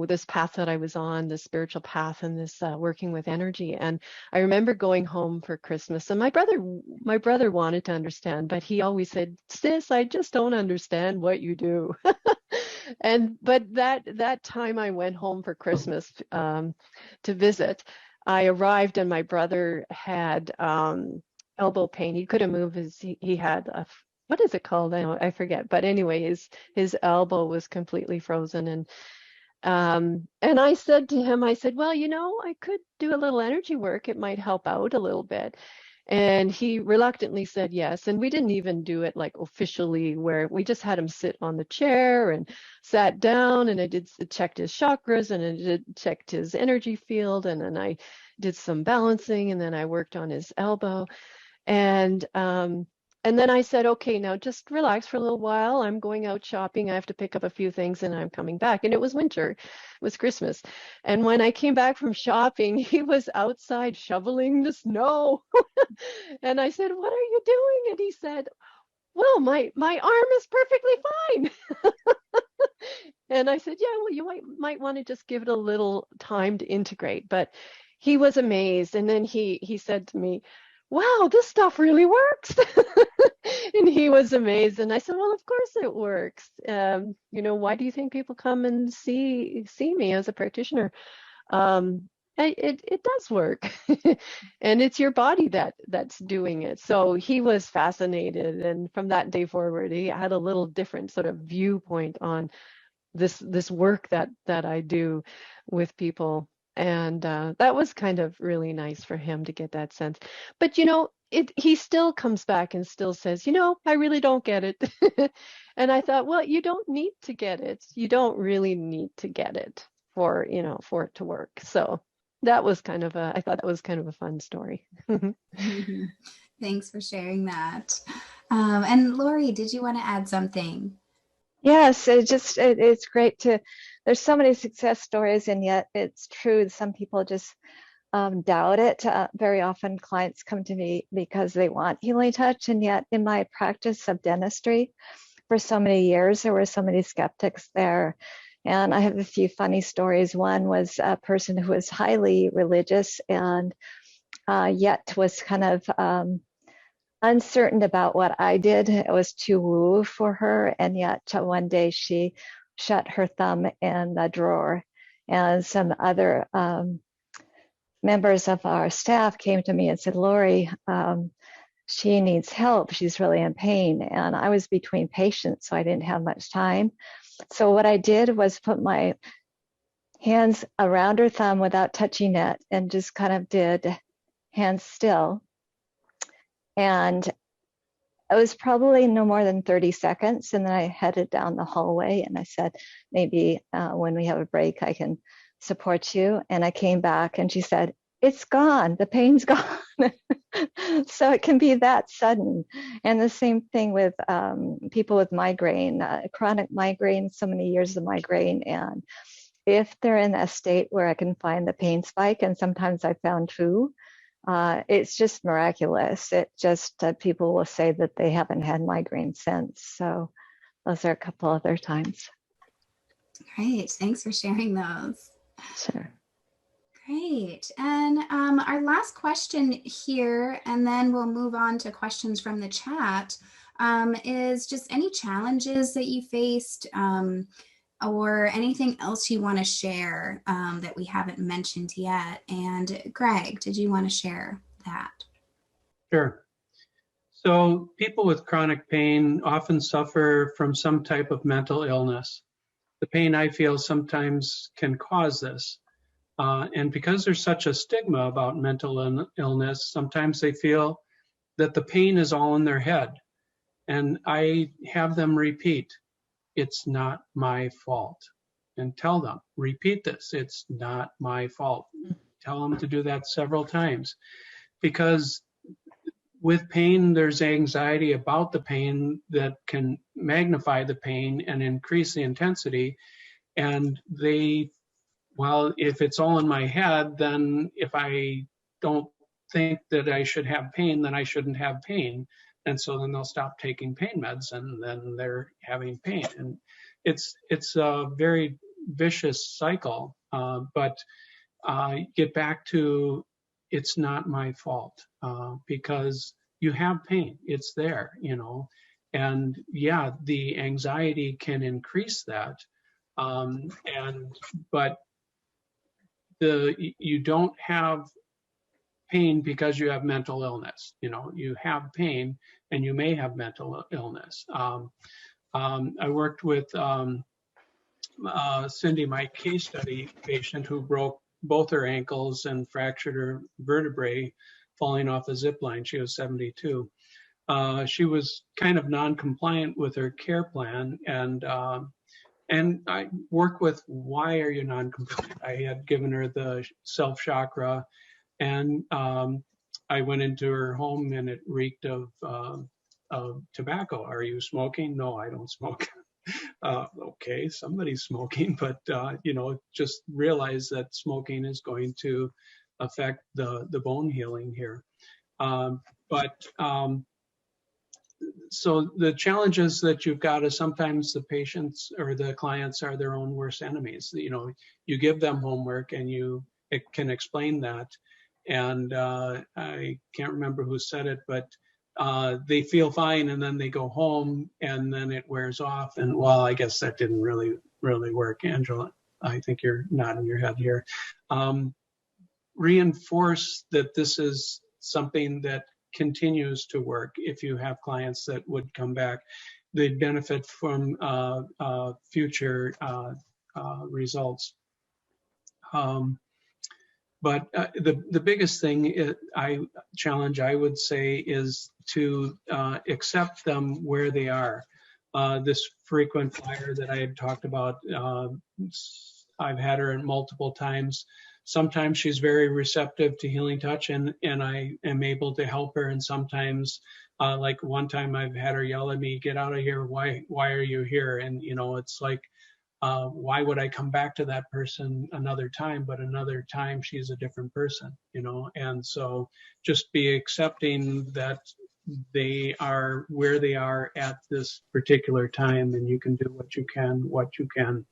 this path that I was on, this spiritual path, and this working with energy. And I remember going home for Christmas, and my brother wanted to understand, but he always said, "Sis, I just don't understand what you do." But that time I went home for Christmas to visit, I arrived, and my brother had elbow pain. He couldn't move he had what is it called? I forget. But anyway, his elbow was completely frozen. And I said to him, I said, "Well, I could do a little energy work. It might help out a little bit." And he reluctantly said yes. And we didn't even do it like officially, where we just had him sit on the chair and sat down, and I checked his chakras, and I checked his energy field, and then I did some balancing, and then I worked on his elbow. And then I said, "Okay, now just relax for a little while. I'm going out shopping. I have to pick up a few things, and I'm coming back." And it was winter. It was Christmas. And when I came back from shopping, he was outside shoveling the snow. And I said, "What are you doing?" And he said, "Well, my arm is perfectly fine." And I said, "Yeah, well, you might want to just give it a little time to integrate." But he was amazed. And then he said to me, "Wow, this stuff really works." And he was amazed. And I said, "Well, of course it works. Why do you think people come and see me as a practitioner? It does work." And it's your body that's doing it. So he was fascinated. And from that day forward, he had a little different sort of viewpoint on this work that I do with people. And that was kind of really nice for him to get that sense. But, he still comes back and still says, "I really don't get it." And I thought, well, you don't need to get it. You don't really need to get it for it to work. So I thought that was kind of a fun story. Thanks for sharing that. And Loree, did you want to add something? Yes, it's great there's so many success stories, and yet it's true. Some people just doubt it. Very often clients come to me because they want healing touch, and yet in my practice of dentistry, for so many years. There were so many skeptics there. And I have a few funny stories. One was a person who was highly religious and yet was kind of uncertain about what I did. It was too woo for her. And yet one day she shut her thumb in the drawer. And some other members of our staff came to me and said, Loree, she needs help. She's really in pain. And I was between patients, so I didn't have much time. So what I did was put my hands around her thumb without touching it and just kind of did hands still. And it was probably no more than 30 seconds. And then I headed down the hallway and I said, maybe when we have a break, I can support you. And I came back and she said, it's gone, the pain's gone. So it can be that sudden. And the same thing with people with migraine, chronic migraine, so many years of migraine. And if they're in a state where I can find the pain spike, and sometimes I found two, it's just miraculous. It just, people will say that they haven't had migraine since. So those are a couple other times. Great, thanks for sharing those. Sure. Great, and our last question here, and then we'll move on to questions from the chat, is just any challenges that you faced or anything else you want to share that we haven't mentioned yet. And Greg, did you want to share that? Sure. So people with chronic pain often suffer from some type of mental illness. The pain I feel sometimes can cause this. And because there's such a stigma about mental illness, sometimes they feel that the pain is all in their head. And I have them repeat, it's not my fault. And tell them, repeat this, it's not my fault. Tell them to do that several times. Because with pain, there's anxiety about the pain that can magnify the pain and increase the intensity. And they, well, if it's all in my head, then if I don't think that I should have pain, then I shouldn't have pain. And so then they'll stop taking pain meds and then they're having pain. And it's a very vicious cycle, but get back to it's not my fault because you have pain, it's there, you know, and yeah, the anxiety can increase that. But you don't have pain because you have mental illness. You know, you have pain and you may have mental illness. I worked with Cindy, my case study patient, who broke both her ankles and fractured her vertebrae falling off a zip line. She was 72. She was kind of non-compliant with her care plan, and I work with, why are you non-compliant? I had given her the self-chakra, and I went into her home and it reeked of tobacco. Are you smoking? No, I don't smoke. Okay, somebody's smoking, but you know, just realize that smoking is going to affect the bone healing here. So the challenges that you've got is sometimes the patients or the clients are their own worst enemies. You know, you give them homework and it can explain that. And I can't remember who said it, but they feel fine and then they go home and then it wears off. And well, I guess that didn't really work. Angela, I think you're nodding your head here. Reinforce that this is something that continues to work. If you have clients that would come back, they'd benefit from future results. But the biggest thing I would say is to accept them where they are. This frequent flyer that I had talked about, I've had her multiple times. Sometimes she's very receptive to healing touch and I am able to help her. And sometimes, like one time I've had her yell at me, get out of here, why are you here? And you know, it's like, why would I come back to that person another time? But another time she's a different person, you know? And so just be accepting that they are where they are at this particular time, and you can do what you can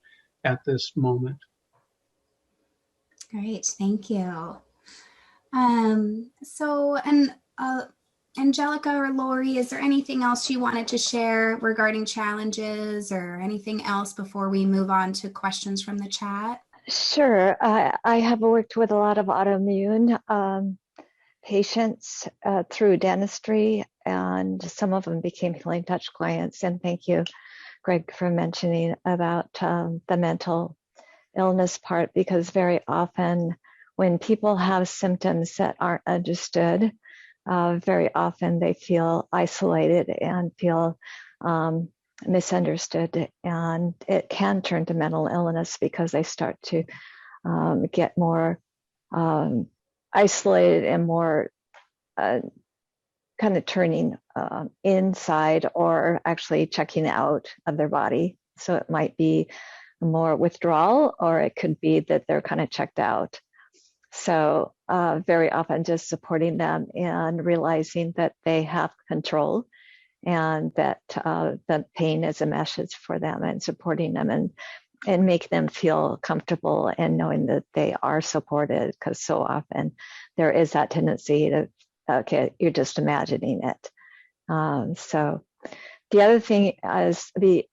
at this moment. Great, thank you. Angelika or Loree, is there anything else you wanted to share regarding challenges or anything else before we move on to questions from the chat? Sure. I have worked with a lot of autoimmune patients through dentistry, and some of them became Healing Touch clients. And thank you, Greg, for mentioning about the mental illness part, because very often when people have symptoms that aren't understood, very often they feel isolated and feel misunderstood, and it can turn to mental illness because they start to get more isolated and more kind of turning inside or actually checking out of their body. So it might be more withdrawal, or it could be that they're kind of checked out. So very often just supporting them and realizing that they have control and that the pain is a message for them, and supporting them and make them feel comfortable and knowing that they are supported, because so often there is that tendency to, okay, you're just imagining it. So the other thing is the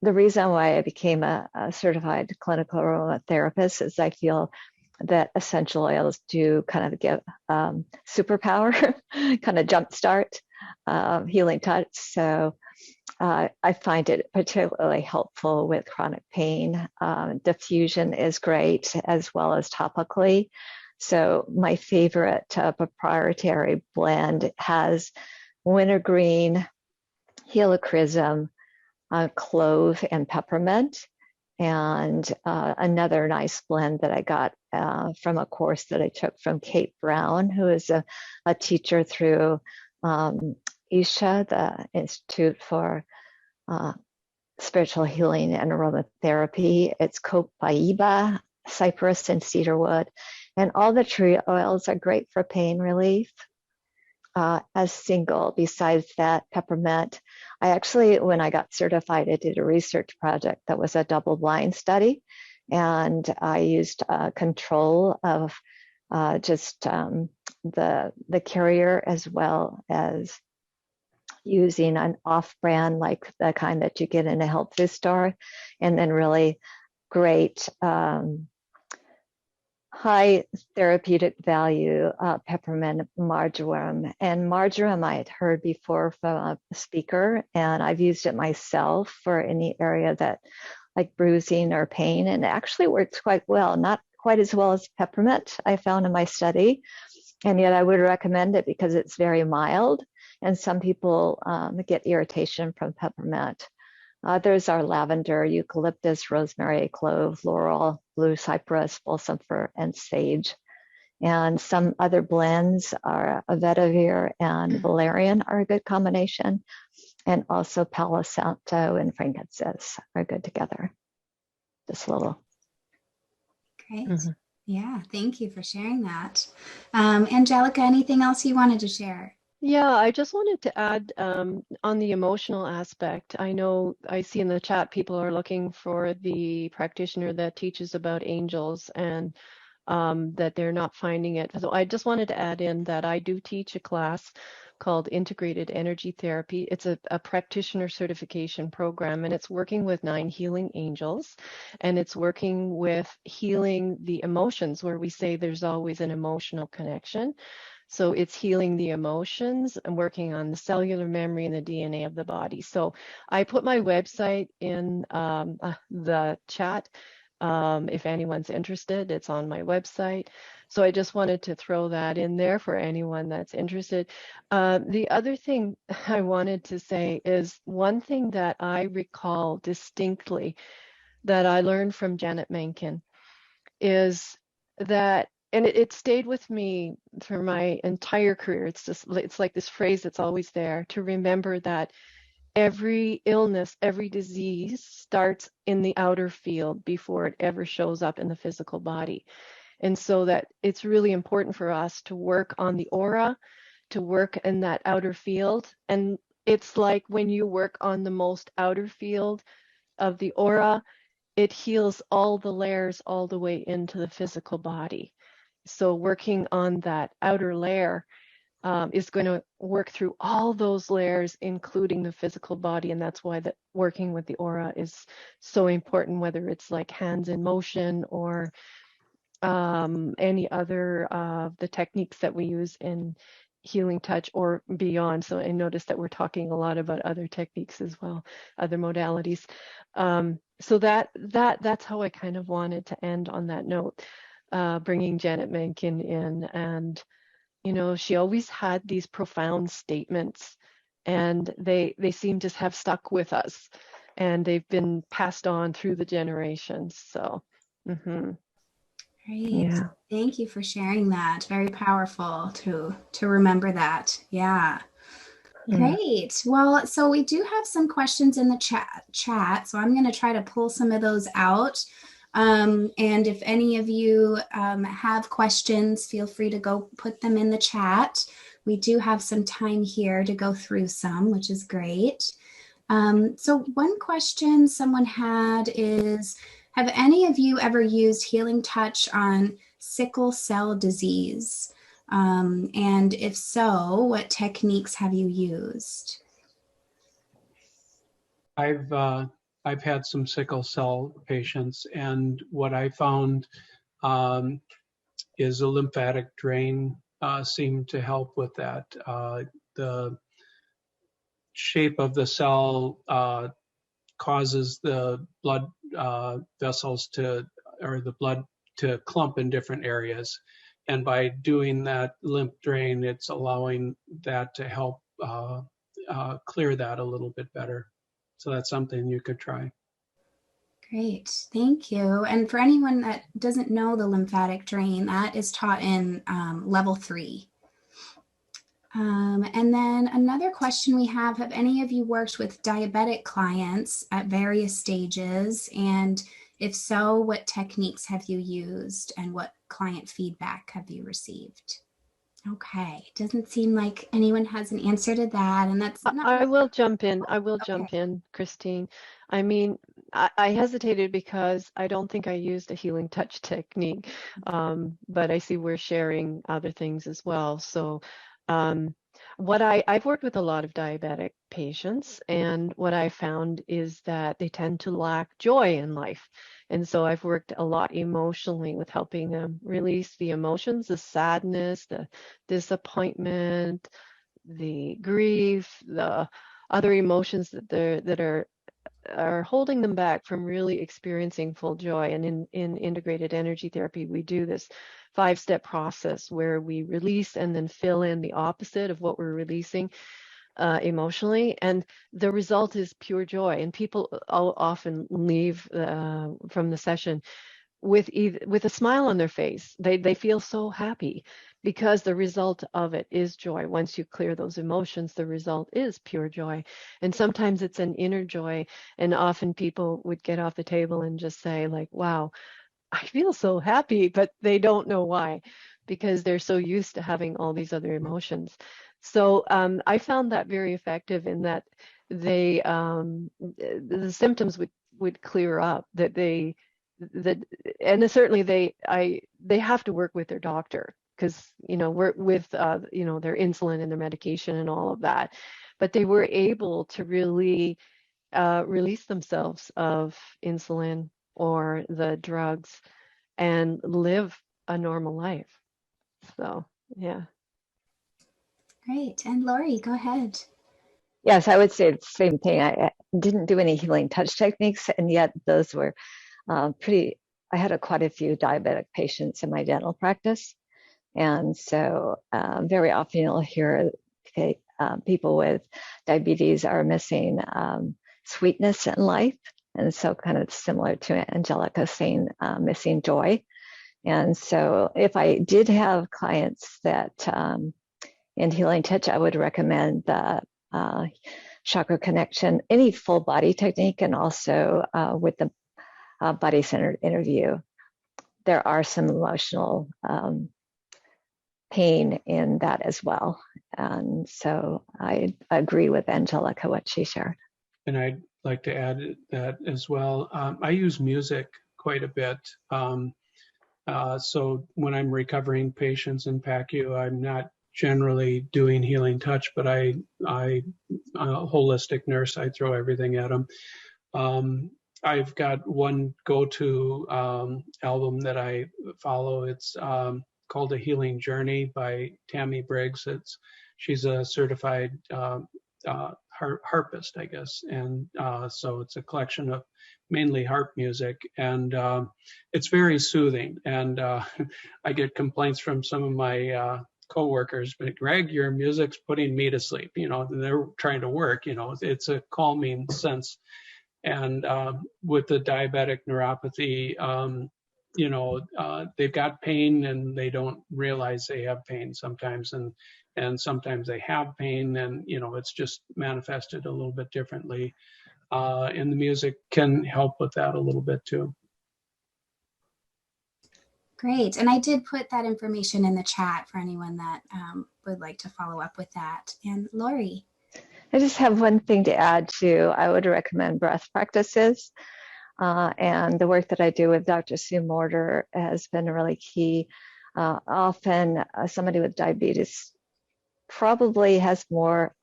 reason why I became a certified clinical aromatherapist is I feel that essential oils do kind of give superpower, kind of jumpstart healing touch. So I find it particularly helpful with chronic pain. Diffusion is great, as well as topically. So my favorite proprietary blend has wintergreen, helichrysum, clove, and peppermint. And another nice blend that I got from a course that I took from Kate Brown, who is a teacher through ISHA, the Institute for Spiritual Healing and Aromatherapy. It's copaiba, cypress, and cedarwood. And all the tree oils are great for pain relief. As single. Besides that, peppermint. I actually, when I got certified, I did a research project that was a double-blind study, and I used control of just the carrier, as well as using an off-brand, like the kind that you get in a health food store, and then really great high therapeutic value peppermint marjoram. And marjoram I had heard before from a speaker, and I've used it myself for any area that, like bruising or pain, and it actually works quite well. Not quite as well as peppermint, I found in my study, and yet I would recommend it because it's very mild, and some people get irritation from peppermint. Others are lavender, eucalyptus, rosemary, clove, laurel, blue cypress, balsam fir, and sage. And some other blends are vetiver and valerian are a good combination. And also Palo Santo and frankincense are good together. Just a little. Great. Mm-hmm. Yeah, thank you for sharing that. Angelika, anything else you wanted to share? Yeah, I just wanted to add on the emotional aspect. I know I see in the chat people are looking for the practitioner that teaches about angels, and that they're not finding it. So I just wanted to add in that I do teach a class called Integrated Energy Therapy. It's a practitioner certification program, and it's working with 9 healing angels, and it's working with healing the emotions, where we say there's always an emotional connection. So it's healing the emotions and working on the cellular memory and the DNA of the body. So I put my website in the chat. If anyone's interested, it's on my website. So I just wanted to throw that in there for anyone that's interested. The other thing I wanted to say is one thing that I recall distinctly that I learned from Janet Menken is that, and it stayed with me for my entire career. It's like this phrase that's always there, to remember that every illness, every disease starts in the outer field before it ever shows up in the physical body. And so that it's really important for us to work on the aura, to work in that outer field. And it's like when you work on the most outer field of the aura, it heals all the layers all the way into the physical body. So working on that outer layer is going to work through all those layers, including the physical body. And that's why that working with the aura is so important, whether it's like hands in motion or any other of the techniques that we use in healing touch or beyond. So I noticed that we're talking a lot about other techniques as well, other modalities. So that's how I kind of wanted to end on that note, bringing Janet Mencken in. And you know, she always had these profound statements, and they seem to have stuck with us, and they've been passed on through the generations. So, Great. yeah. Thank you for sharing that. Very powerful to remember that. Yeah. Great. Well, so we do have some questions in the chat. So I'm going to try to pull some of those out. And if any of you have questions, feel free to go put them in the chat. We do have some time here to go through some, which is great. So one question someone had is, have any of you ever used healing touch on sickle cell disease? And if so, what techniques have you used? I've had some sickle cell patients, and what I found is a lymphatic drain seemed to help with that. The shape of the cell causes the blood vessels or the blood to clump in different areas. And by doing that lymph drain, it's allowing that to help clear that a little bit better. So that's something you could try. Great, thank you. And for anyone that doesn't know the lymphatic drain, that is taught in level 3. And then another question we have any of you worked with diabetic clients at various stages? And if so, what techniques have you used and what client feedback have you received? Okay, doesn't seem like anyone has an answer to that, and that's not. I will jump in. Jump in, Christine. I mean, I hesitated because I don't think I used a healing touch technique, but I see we're sharing other things as well. So I've worked with a lot of diabetic patients, and what I found is that they tend to lack joy in life. And so I've worked a lot emotionally with helping them release the emotions, the sadness, the disappointment, the grief, the other emotions that are holding them back from really experiencing full joy. And in integrated energy therapy, we do this 5-step process where we release and then fill in the opposite of what we're releasing emotionally, and the result is pure joy. And people often leave from the session with a smile on their face. They feel so happy because the result of it is joy. Once you clear those emotions, the result is pure joy. And sometimes it's an inner joy, and often people would get off the table and just say like, wow, I feel so happy, but they don't know why, because they're so used to having all these other emotions. So I found that very effective in that the symptoms would clear up, and certainly they have to work with their doctor, because we're with their insulin and their medication and all of that, but they were able to really release themselves of insulin or the drugs and live a normal life. So yeah. Great. And Loree, go ahead. Yes, I would say the same thing. I didn't do any healing touch techniques, and yet those were I had quite a few diabetic patients in my dental practice. And so very often you'll hear people with diabetes are missing sweetness in life. And so kind of similar to Angelika saying missing joy. And so if I did have clients that in healing touch, I would recommend the chakra connection, any full body technique, and also with the body-centered interview. There are some emotional pain in that as well. And so I agree with Angelika, what she shared. And I'd like to add that as well. I use music quite a bit. So when I'm recovering patients in PACU, I'm not generally doing healing touch, but I'm a holistic nurse. I throw everything at them. I've got one go-to album that I follow. It's called A Healing Journey by Tammy Briggs. She's a certified harpist, I guess, and so it's a collection of mainly harp music, and it's very soothing. And I get complaints from some of my co-workers, but Greg, your music's putting me to sleep. And they're trying to work. It's a calming sense. And with the diabetic neuropathy, they've got pain and they don't realize they have pain sometimes, and sometimes they have pain, and it's just manifested a little bit differently. And the music can help with that a little bit too. Great. And I did put that information in the chat for anyone that would like to follow up with that. And Loree. I just have one thing to add too. I would recommend breath practices. And the work that I do with Dr. Sue Morter has been really key. Often somebody with diabetes probably has more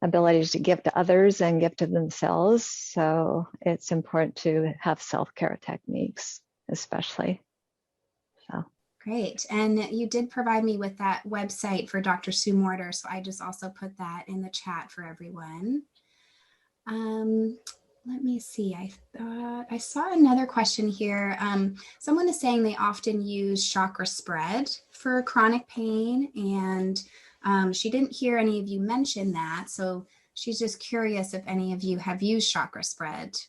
abilities to give to others and give to themselves. So it's important to have self-care techniques, especially. So. Great. And you did provide me with that website for Dr. Sue Morter, so I just also put that in the chat for everyone. Let me see. I saw another question here. Someone is saying they often use chakra spread for chronic pain, and she didn't hear any of you mention that. So she's just curious if any of you have used chakra spread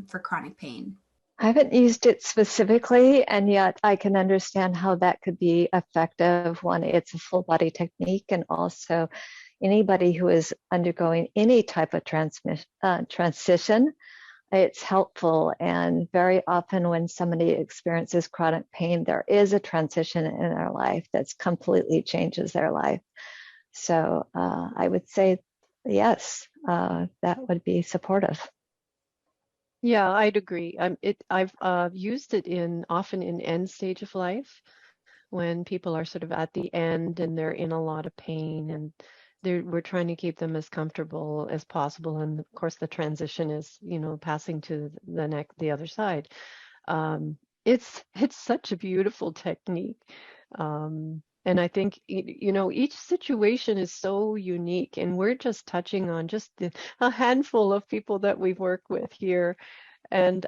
for chronic pain. I haven't used it specifically, and yet I can understand how that could be effective. One, it's a full body technique, and also anybody who is undergoing any type of transition, it's helpful. And very often when somebody experiences chronic pain, there is a transition in their life that's completely changes their life. So I would say, yes, that would be supportive. Yeah, I'd agree. I've used it often in end stage of life, when people are sort of at the end and they're in a lot of pain, and we're trying to keep them as comfortable as possible. And of course, the transition is, passing to the other side. It's such a beautiful technique. And I think, each situation is so unique, and we're just touching on just a handful of people that we've worked with here. And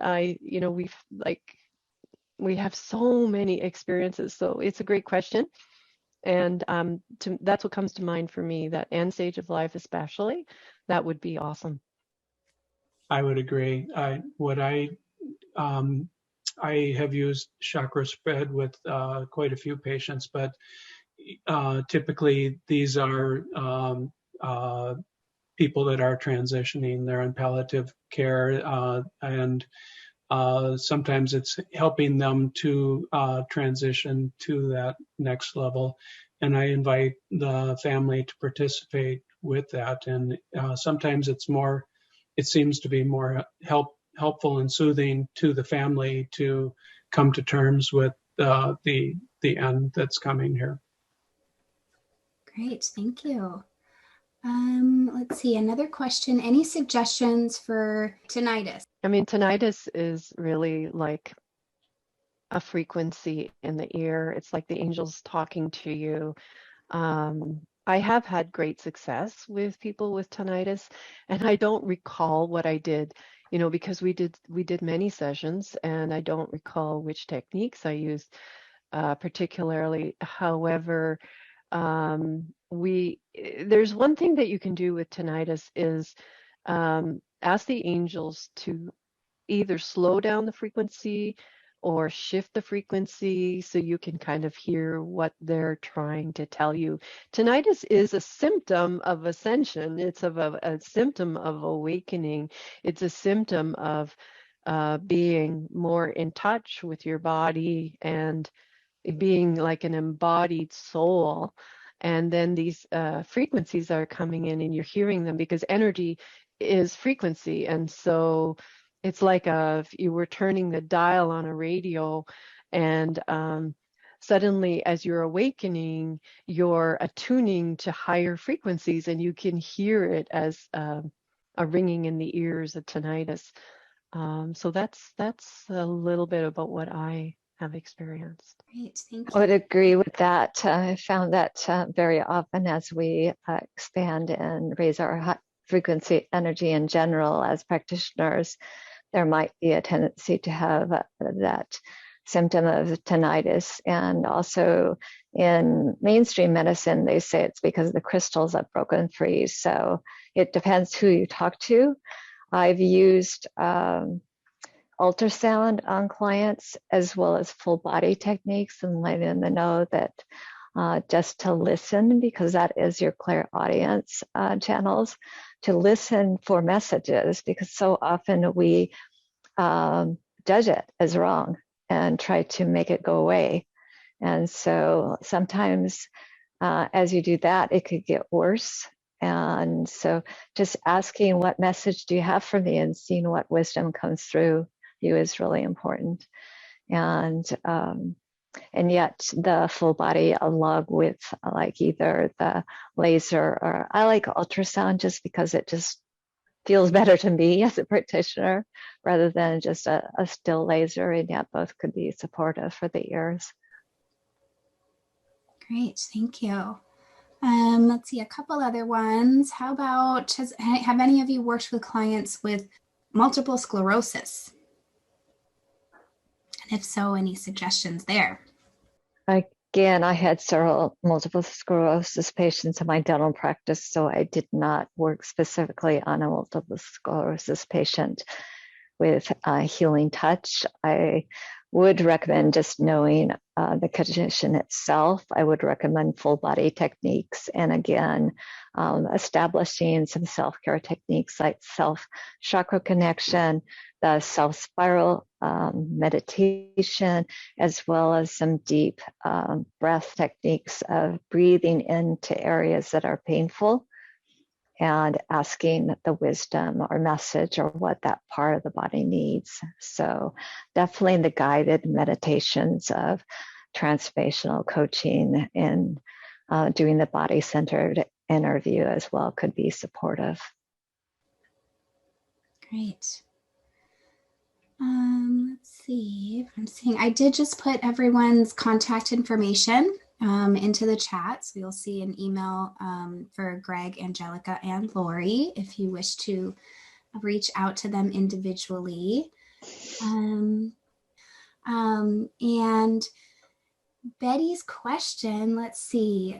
we have so many experiences. So it's a great question. And that's what comes to mind for me, that end stage of life especially, that would be awesome. I would agree. I have used chakra spread with quite a few patients, but typically these are people that are transitioning. They're in palliative care, and sometimes it's helping them to transition to that next level. And I invite the family to participate with that. And sometimes it seems to be more helpful and soothing to the family to come to terms with the end that's coming here. Great, thank you. Let's see, another question. Any suggestions for tinnitus? I mean, tinnitus is really like a frequency in the ear. It's like the angels talking to you. I have had great success with people with tinnitus, and I don't recall what I did, because we did many sessions, and I don't recall which techniques I used particularly. However, there's one thing that you can do with tinnitus is ask the angels to either slow down the frequency or shift the frequency so you can kind of hear what they're trying to tell you. Tinnitus is a symptom of ascension. It's a symptom of awakening. It's a symptom of being more in touch with your body and being like an embodied soul. And then these frequencies are coming in and you're hearing them, because energy is frequency. And so it's like if you were turning the dial on a radio, and suddenly as you're awakening, you're attuning to higher frequencies, and you can hear it as a ringing in the ears, a tinnitus. So that's a little bit about what I have experienced. Great, thank I would you. agree with that. I found that very often as we expand and raise our high frequency energy in general as practitioners, there might be a tendency to have that symptom of tinnitus. And also in mainstream medicine, they say it's because the crystals have broken free. So it depends who you talk to. I've used ultrasound on clients as well as full body techniques, and letting them know that just to listen, because that is your clairaudience channels, to listen for messages, because so often we judge it as wrong and try to make it go away. And so sometimes as you do that, it could get worse. And so just asking, what message do you have for me, and seeing what wisdom comes through you is really important. And yet the full body along with like either the laser, or I like ultrasound just because it just feels better to me as a practitioner rather than just a still laser, and yet both could be supportive for the ears. Great, thank you. Let's see, a couple other ones. How about, have any of you worked with clients with multiple sclerosis? And if so, any suggestions there? Again, I had several multiple sclerosis patients in my dental practice, so I did not work specifically on a multiple sclerosis patient with healing touch. I would recommend just knowing the condition itself. I would recommend full body techniques, and again, establishing some self-care techniques like self-chakra connection, the self-spiral meditation, as well as some deep breath techniques of breathing into areas that are painful and asking the wisdom or message or what that part of the body needs. So definitely the guided meditations of transformational coaching and doing the body-centered interview as well could be supportive. Great. Let's see if I'm seeing, I did just put everyone's contact information into the chat. So you'll see an email for Greg, Angelika, and Loree if you wish to reach out to them individually. And Betty's question, let's see,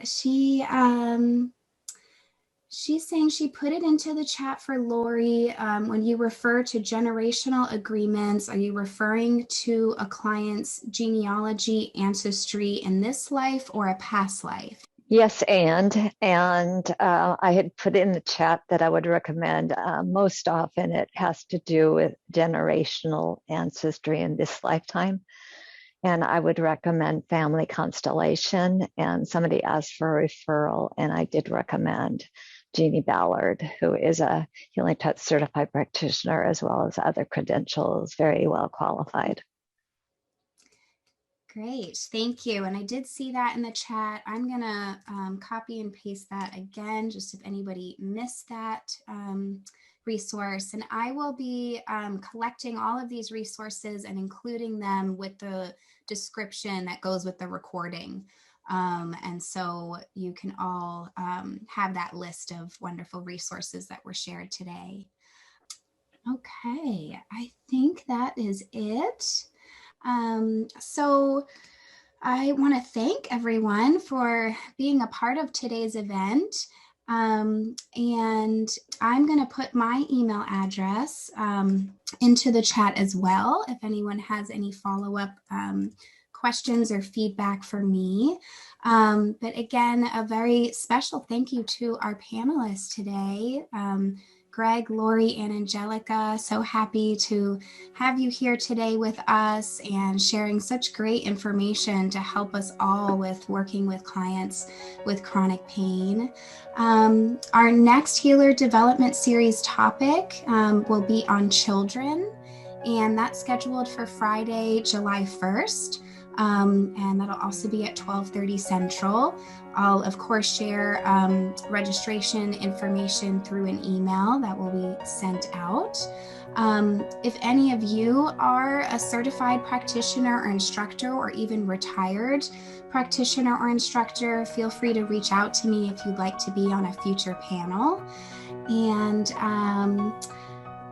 she's saying she put it into the chat for Loree. When you refer to generational agreements, are you referring to a client's genealogy, ancestry in this life or a past life? Yes, and I had put in the chat that I would recommend most often it has to do with generational ancestry in this lifetime. And I would recommend family constellation, and somebody asked for a referral, and I did recommend Jeannie Ballard, who is a Healing Touch certified practitioner as well as other credentials, very well qualified. Great, thank you. And I did see that in the chat. I'm gonna copy and paste that again, just if anybody missed that resource. And I will be collecting all of these resources and including them with the description that goes with the recording. And so you can all have that list of wonderful resources that were shared today. Okay, I think that is it. So I want to thank everyone for being a part of today's event. And I'm going to put my email address into the chat as well if anyone has any follow-up questions or feedback for me. But again, a very special thank you to our panelists today. Greg, Loree, and Angelika. So happy to have you here today with us and sharing such great information to help us all with working with clients with chronic pain. Our next Healer Development Series topic will be on children, and that's scheduled for Friday, July 1st. And that'll also be at 12:30 Central. I'll, of course, share registration information through an email that will be sent out. If any of you are a certified practitioner or instructor, or even retired practitioner or instructor, feel free to reach out to me if you'd like to be on a future panel. And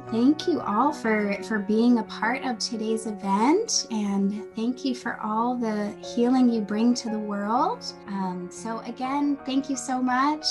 thank you all for being a part of today's event, and thank you for all the healing you bring to the world. So again, thank you so much.